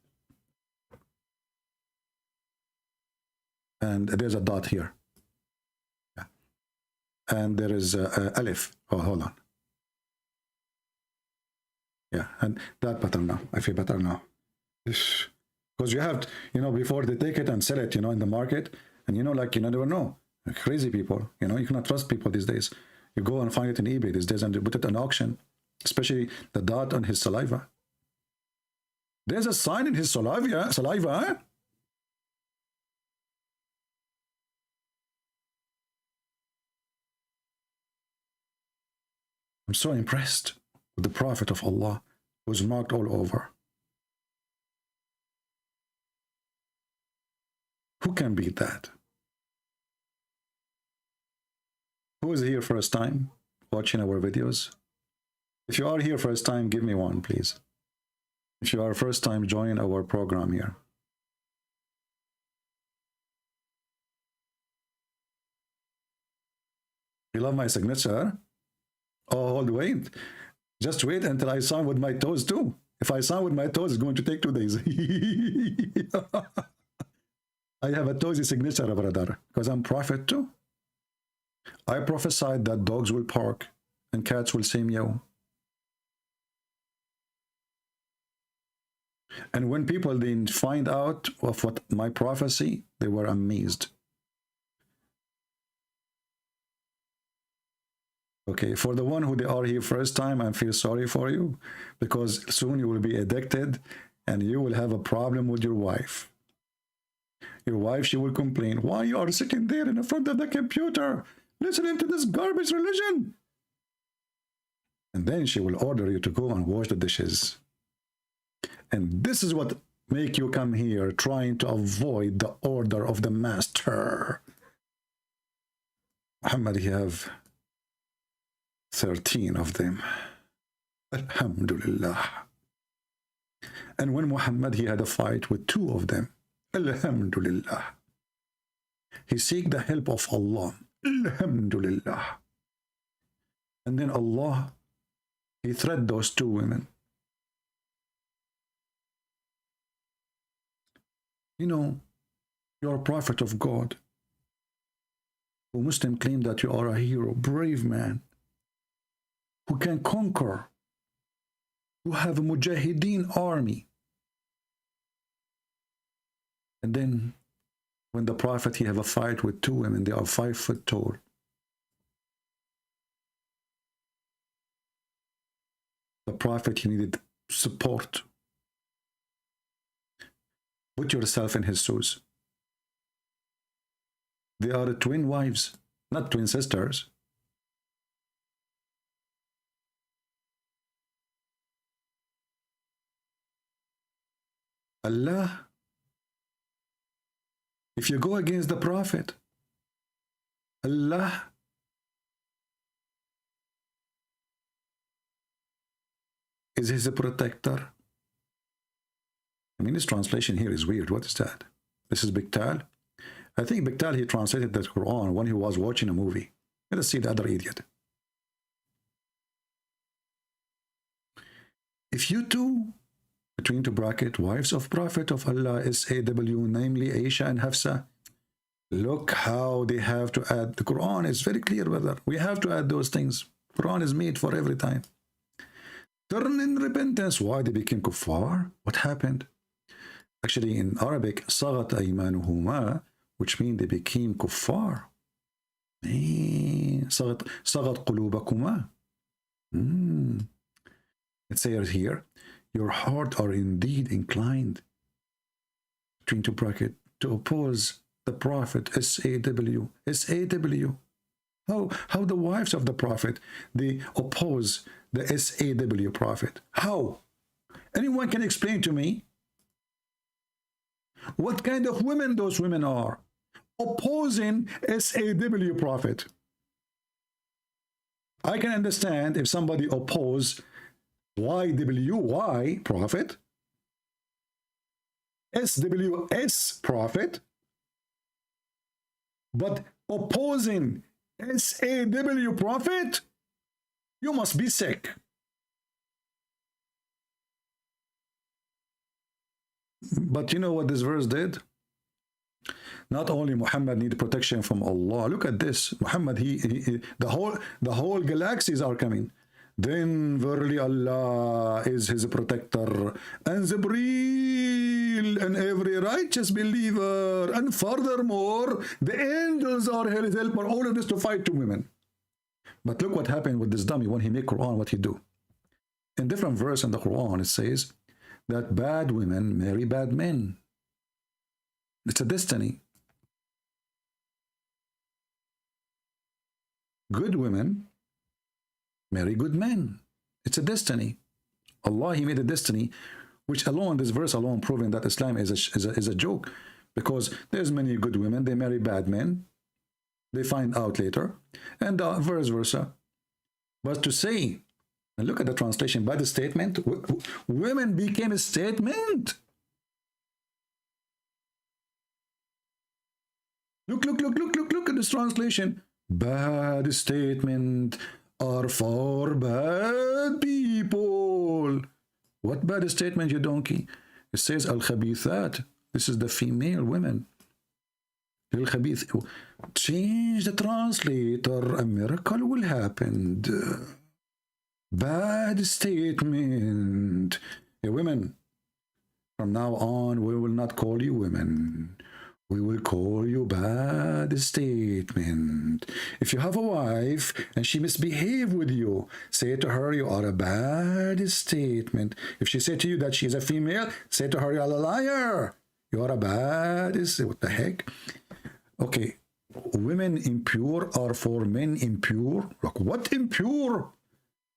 And there's a dot here. Yeah. And there is a alif. Oh, hold on. Yeah, and that better now. I feel better now. Because you have, you know, before they take it and sell it, you know, in the market, and you know, like, you never know. Crazy people, you know, you cannot trust people these days. You go and find it in eBay these days and you put it on auction, especially the dot on his saliva. There's a sign in his saliva. I'm so impressed with the Prophet of Allah, who's marked all over. Who can beat that? Who is here first time watching our videos? If you are here first time, give me one, please. If you are first time joining our program here. You love my signature? Oh, hold, wait. Just wait until I sign with my toes too. If I sign with my toes, it's going to take 2 days. I have a toesy signature, brother, because I'm prophet too. I prophesied that dogs will bark and cats will say meow. And when people didn't find out of what my prophecy, they were amazed. Okay, for the one who they are here first time, I feel sorry for you, because soon you will be addicted and you will have a problem with your wife. Your wife, she will complain, why you are sitting there in the front of the computer listening to this garbage religion? And then she will order you to go and wash the dishes. And this is what make you come here trying to avoid the order of the master. Muhammad, he have 13 of them. Alhamdulillah. And when Muhammad, he had a fight with 2 of them. Alhamdulillah. He seek the help of Allah. Alhamdulillah. And then Allah, he thread those 2 women. You know, you're a prophet of God. Who Muslim claim that you are a hero, brave man, who can conquer, who have a mujahideen army. And then when the prophet, he have a fight with 2 women, they are 5 foot tall. The prophet, he needed support. Put yourself in his shoes. They are twin wives, not twin sisters. Allah, if you go against the prophet, Allah is his protector. I mean, this translation here is weird. What is that? This is Biktal. I think Biktal, he translated the Quran when he was watching a movie. Let us see the other idiot. If you two, between 2 brackets, wives of Prophet of Allah, SAW, namely Aisha and Hafsa, look how they have to add. The Quran is very clear, brother. We have to add those things. Quran is made for every time. Turn in repentance. Why they became kuffar? What happened? Actually, in Arabic, sagat aymanuhuma, which means they became kuffar. Sagat qulubakuma. It says here, your heart are indeed inclined, between 2 brackets, to oppose the Prophet, SAW. SAW. How the wives of the Prophet, they oppose the SAW Prophet? How? Anyone can explain to me what kind of women those women are opposing SAW Prophet? I can understand if somebody oppose YWY Prophet, SWS Prophet, but opposing SAW Prophet, you must be sick. But you know what this verse did? Not only Muhammad need protection from Allah. Look at this. Muhammad, the whole galaxies are coming. Then verily Allah is his protector, and Jibreel shield and every righteous believer. And furthermore, the angels are his helper. All of this to fight two women. But look what happened with this dummy when he made Quran, what he do. In different verse in the Quran, it says that bad women marry bad men. It's a destiny. Good women marry good men. It's a destiny. Allah, he made a destiny, which alone, this verse alone, proving that Islam is a joke, because there's many good women, they marry bad men, they find out later, and vice versa. But to say, and look at the translation by the statement, women became a statement. Look at this translation. Bad statement are for bad people. What bad statement, you donkey? It says al-khabithat. This is the female women. Al-khabith. Change the translator. A miracle will happen. Bad statement. Hey, women, from now on, we will not call you women. We will call you bad statement. If you have a wife and she misbehave with you, say to her, you are a bad statement. If she say to you that she is a female, say to her, you are a liar. You are a bad statement. What the heck? Okay. Women impure are for men impure. Look, what impure?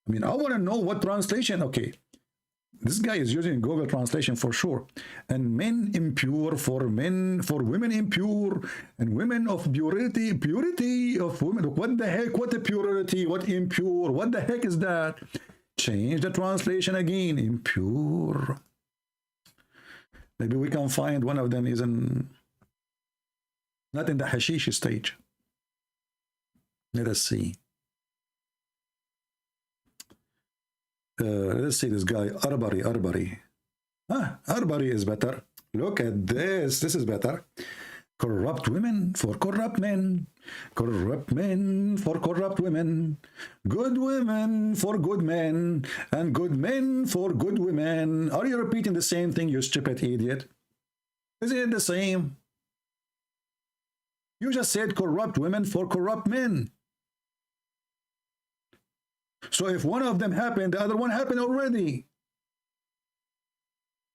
I mean, I want to know what translation. Okay. This guy is using Google translation for sure. And men impure for men, for women impure, and women of purity, purity of women. What the heck? What a purity? What impure? What the heck is that? Change the translation again. Impure. Maybe we can find one of them is not in the hashish stage. Let us see. Let's see this guy, Arbari. Arbari is better. Look at this. This is better. Corrupt women for corrupt men. Corrupt men for corrupt women. Good women for good men. And good men for good women. Are you repeating the same thing, you stupid idiot? Isn't it the same? You just said corrupt women for corrupt men. So if one of them happened, the other one happened already.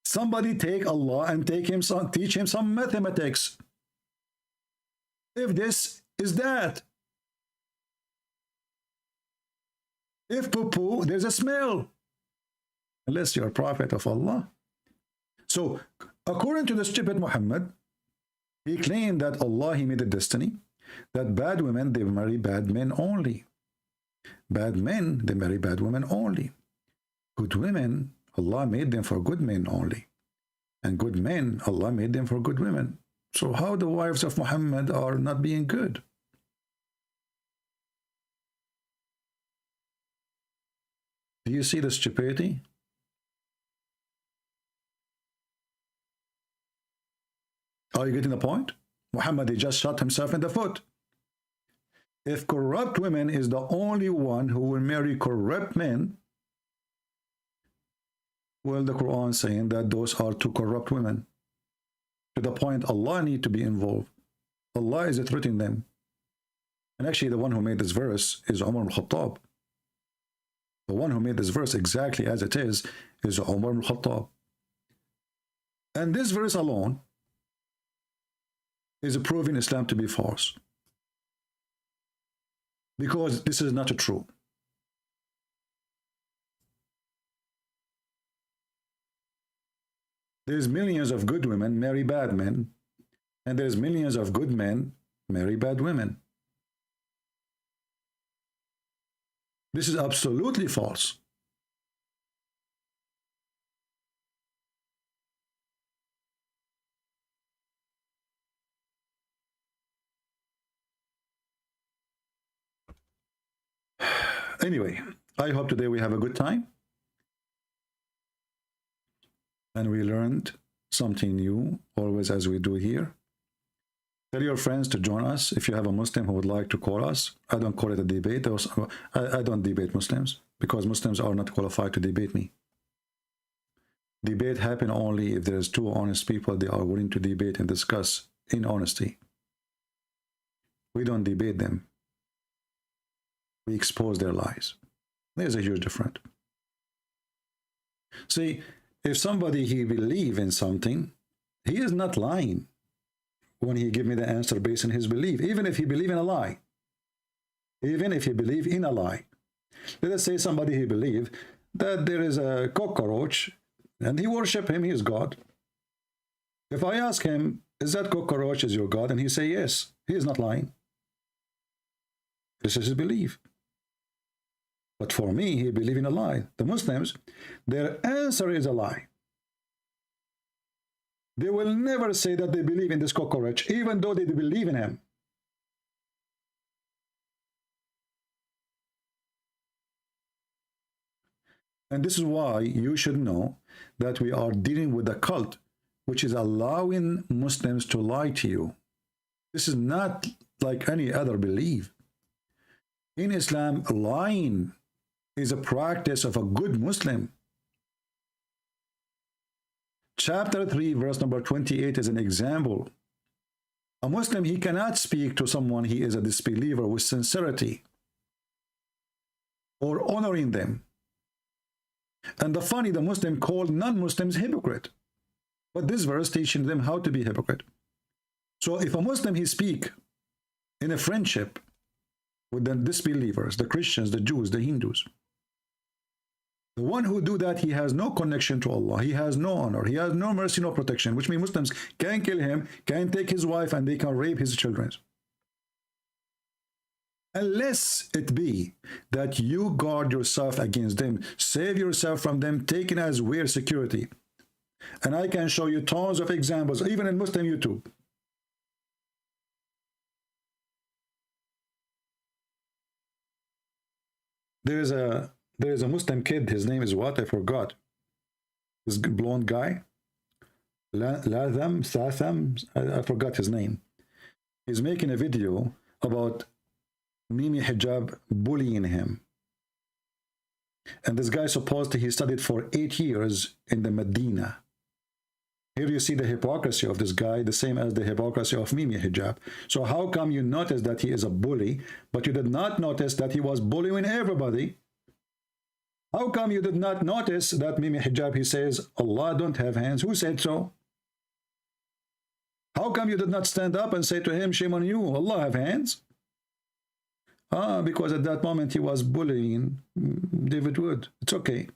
Somebody take Allah and teach him some mathematics. If this is that. If poo-poo, there's a smell. Unless you're a prophet of Allah. So, according to the stupid Muhammad, he claimed that Allah, he made a destiny, that bad women, they marry bad men only. Bad men, they marry bad women only. Good women, Allah made them for good men only. And good men, Allah made them for good women. So how the wives of Muhammad are not being good? Do you see the stupidity? Are you getting the point? Muhammad, he just shot himself in the foot. If corrupt women is the only one who will marry corrupt men, well, the Quran is saying that those are two corrupt women. To the point Allah need to be involved. Allah is threatening them. And actually the one who made this verse is Umar al-Khattab. The one who made this verse exactly as it is Umar al-Khattab. And this verse alone is proving Islam to be false. Because this is not true. There's millions of good women marry bad men, and there's millions of good men marry bad women. This is absolutely false. Anyway, I hope today we have a good time. And we learned something new, always as we do here. Tell your friends to join us. If you have a Muslim who would like to call us, I don't call it a debate. I don't debate Muslims, because Muslims are not qualified to debate me. Debate happen only if there's two honest people. They are willing to debate and discuss in honesty. We don't debate them. We expose their lies. There's a huge difference. See, if somebody he believe in something, he is not lying when he give me the answer based on his belief, even if he believe in a lie. Even if he believe in a lie. Let us say somebody he believe that there is a cockroach and he worship him, he is God. If I ask him, is that cockroach is your God? And he say yes, he is not lying. This is his belief. But for me, he believe in a lie. The Muslims, their answer is a lie. They will never say that they believe in this cockroach, even though they believe in him. And this is why you should know that we are dealing with a cult which is allowing Muslims to lie to you. This is not like any other belief. In Islam, lying is a practice of a good Muslim. Chapter 3, verse number 28 is an example. A Muslim, he cannot speak to someone he is a disbeliever with sincerity or honoring them. And the funny, the Muslim called non-Muslims hypocrite. But this verse teaching them how to be hypocrite. So if a Muslim, he speak in a friendship with the disbelievers, the Christians, the Jews, the Hindus, the one who do that, he has no connection to Allah. He has no honor. He has no mercy, no protection, which means Muslims can kill him, can take his wife, and they can rape his children. Unless it be that you guard yourself against them, save yourself from them, taken as weird security. And I can show you tons of examples, even in Muslim YouTube. There is a Muslim kid, his name is what? I forgot. This blonde guy. Satham, I forgot his name. He's making a video about Mimi Hijab bullying him. And this guy supposedly he studied for 8 years in the Medina. Here you see the hypocrisy of this guy, the same as the hypocrisy of Mimi Hijab. So how come you notice that he is a bully, but you did not notice that he was bullying everybody? How come you did not notice that Mimi Hijab, he says, Allah don't have hands? Who said so? How come you did not stand up and say to him, shame on you, Allah have hands? Because at that moment he was bullying David Wood. It's okay.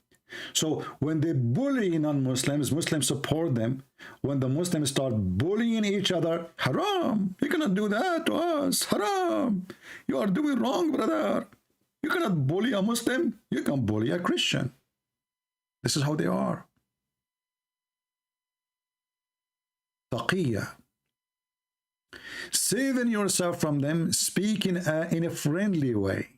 So when they bully non-Muslims, Muslims support them. When the Muslims start bullying each other, haram, you cannot do that to us, haram. You are doing wrong, brother. You cannot bully a Muslim, you can bully a Christian. This is how they are. Taqiyya. Saving yourself from them, speaking in a friendly way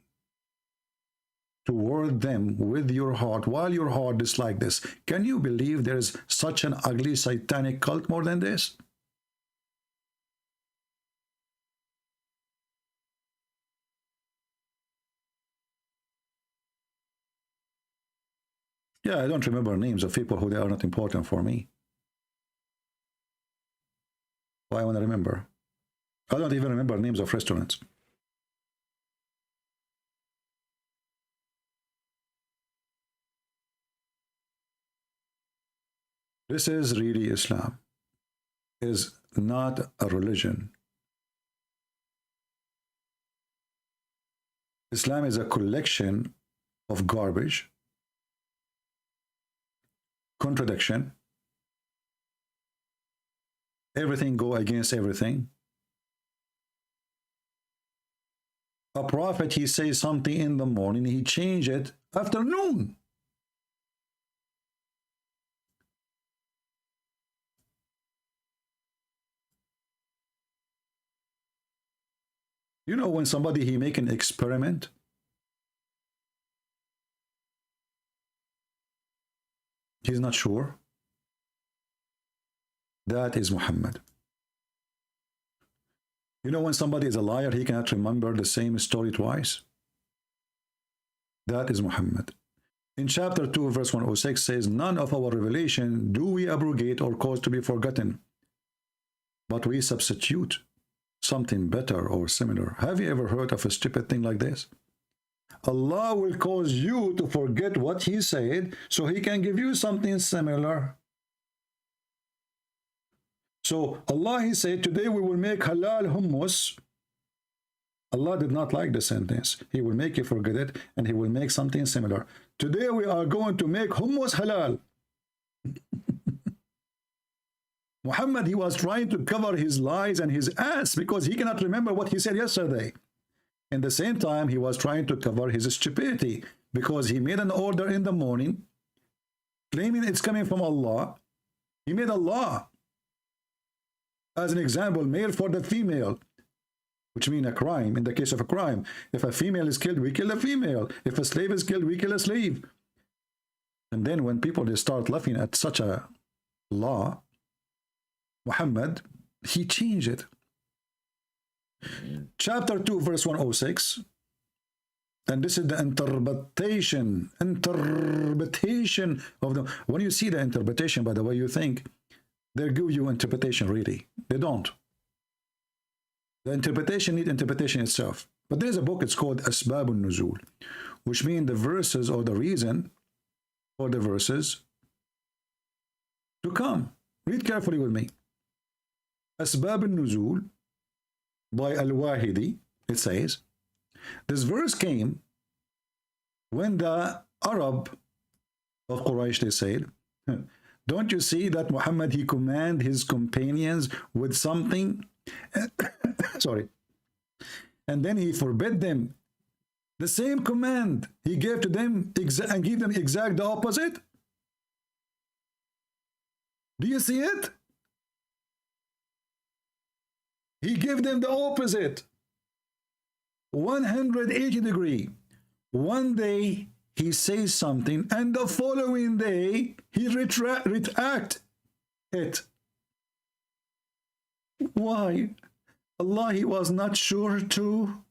toward them with your heart, while your heart is like this. Can you believe there is such an ugly satanic cult more than this? Yeah, I don't remember names of people who they are not important for me. Why I want to remember? I don't even remember names of restaurants. This is really Islam. It is not a religion. Islam is a collection of garbage, contradiction. Everything go against everything. A prophet, he says something in the morning, he change it afternoon. You know, when somebody he make an experiment, he's not sure. That is Muhammad. You know, when somebody is a liar, he cannot remember the same story twice. That is Muhammad. in chapter 2, verse 106 says, none of our revelation do we abrogate or cause to be forgotten, but we substitute something better or similar. Have you ever heard of a stupid thing like this? Allah will cause you to forget what He said so He can give you something similar. So Allah, He said, today we will make halal hummus. Allah did not like the sentence. He will make you forget it and He will make something similar. Today we are going to make hummus halal. Muhammad, he was trying to cover his lies and his ass because he cannot remember what he said yesterday. In the same time, he was trying to cover his stupidity because he made an order in the morning claiming it's coming from Allah. He made a law as an example, male for the female, which means a crime. In the case of a crime, if a female is killed, we kill a female. If a slave is killed, we kill a slave. And then when people they start laughing at such a law, Muhammad, he changed it. Chapter 2, verse 106. And this is the interpretation of the... When you see the interpretation, by the way, you think they give you interpretation, really. They don't. The interpretation needs interpretation itself. But there's a book, it's called Asbab al-Nuzul, which means the verses or the reason for the verses to come. Read carefully with me. Asbab al-Nuzul by Al-Wahidi, it says, this verse came when the Arab of Quraysh, they said, don't you see that Muhammad, he commanded his companions with something? Sorry. And then he forbid them the same command he gave to them and give them exact the opposite. Do you see it? He gave them the opposite. 180 degree. One day he says something and the following day he retract it. Why? Allah, he was not sure too.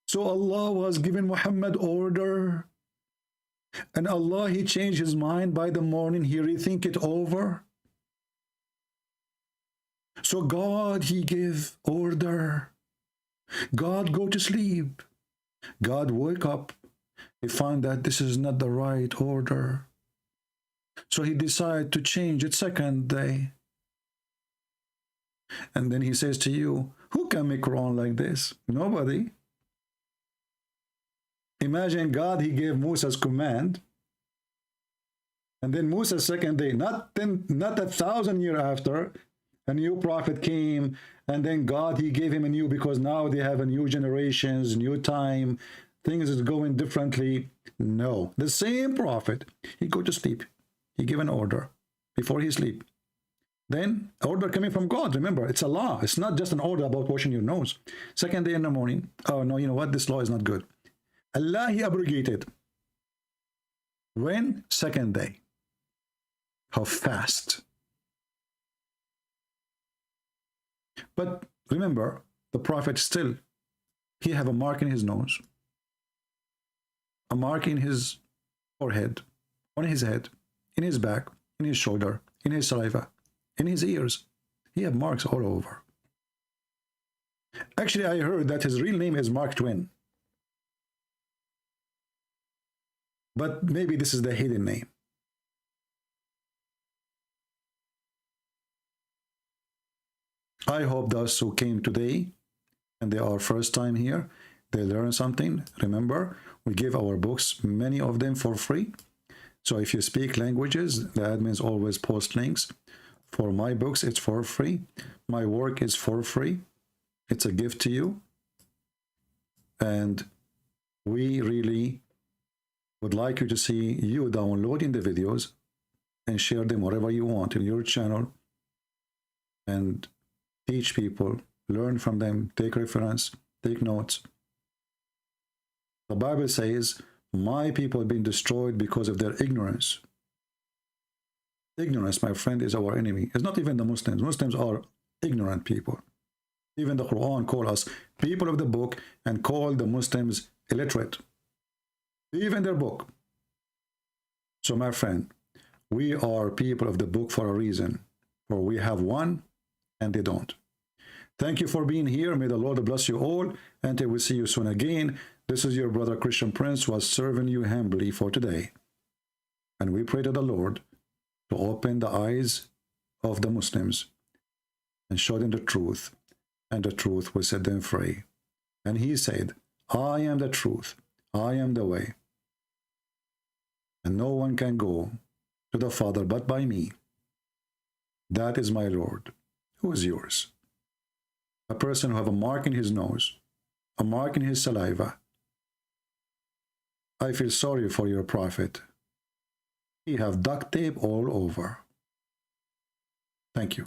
So Allah was giving Muhammad order. And Allah, he changed his mind by the morning. He rethink it over. So God, he gave order. God go to sleep. God wake up. He found that this is not the right order. So he decided to change it second day. And then he says to you, who can make Quran like this? Nobody. Imagine God, he gave Musa's command. And then Musa's second day, not 1,000 years after, a new prophet came, and then God, he gave him a new, because now they have a new generations, new time, things is going differently. No, the same prophet, he go to sleep. He give an order before he sleep. Then order coming from God. Remember, it's a law. It's not just an order about washing your nose. Second day in the morning, oh no, you know what? This law is not good. Allah, he abrogated. When? Second day. How fast. But remember, the prophet still, he have a mark in his nose, a mark in his forehead, on his head, in his back, in his shoulder, in his saliva, in his ears. He have marks all over. Actually, I heard that his real name is Mark Twain. But maybe this is the hidden name. I hope those who came today and they are first time here, they learn something. Remember, we give our books, many of them for free. So if you speak languages, the admins always post links. For my books, it's for free. My work is for free. It's a gift to you. And we really would like you to see you downloading the videos and share them wherever you want in your channel. And teach people, learn from them, take reference, take notes. The Bible says, my people have been destroyed because of their ignorance. Ignorance, my friend, is our enemy. It's not even the Muslims. Muslims are ignorant people. Even the Quran calls us people of the book and call the Muslims illiterate. Even their book. So, my friend, we are people of the book for a reason, for we have one and they don't. Thank you for being here. May the Lord bless you all. Until we see you soon again, this is your brother Christian Prince was serving you humbly for today. And we pray to the Lord to open the eyes of the Muslims and show them the truth, and the truth will set them free. And he said, I am the truth, I am the way, and no one can go to the Father but by me. That is my Lord. Who is yours? A person who have a mark in his nose, a mark in his saliva. I feel sorry for your prophet. He have duct tape all over. Thank you.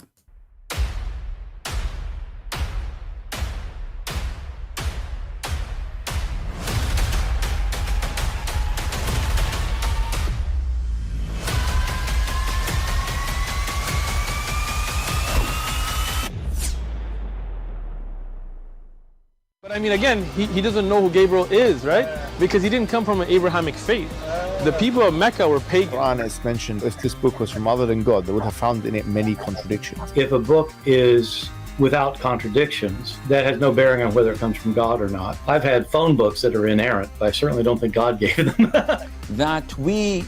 But I mean, again, he doesn't know who Gabriel is, right? Because he didn't come from an Abrahamic faith. The people of Mecca were pagan. Quran is mentioned, if this book was from other than God, they would have found in it many contradictions. If a book is without contradictions, that has no bearing on whether it comes from God or not. I've had phone books that are inerrant, but I certainly don't think God gave them. That we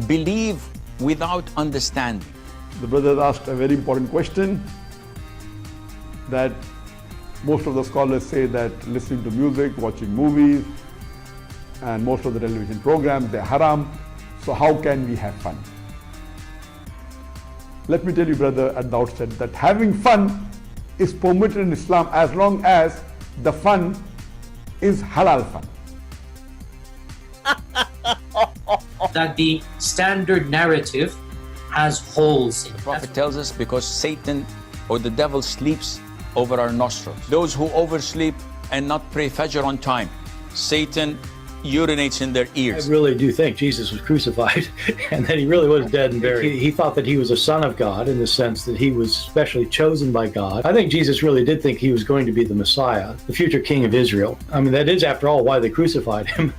believe without understanding. The brother asked a very important question, that most of the scholars say that listening to music, watching movies, and most of the television programs, they're haram. So how can we have fun? Let me tell you, brother, at the outset that having fun is permitted in Islam as long as the fun is halal fun. That the standard narrative has holes in it. The Prophet tells us because Satan or the devil sleeps over our nostrils. Those who oversleep and not pray Fajr on time, Satan urinates in their ears. I really do think Jesus was crucified and that he really was dead and buried. He thought that he was a son of God in the sense that he was specially chosen by God. I think Jesus really did think he was going to be the Messiah, the future king of Israel. I mean, that is, after all, why they crucified him.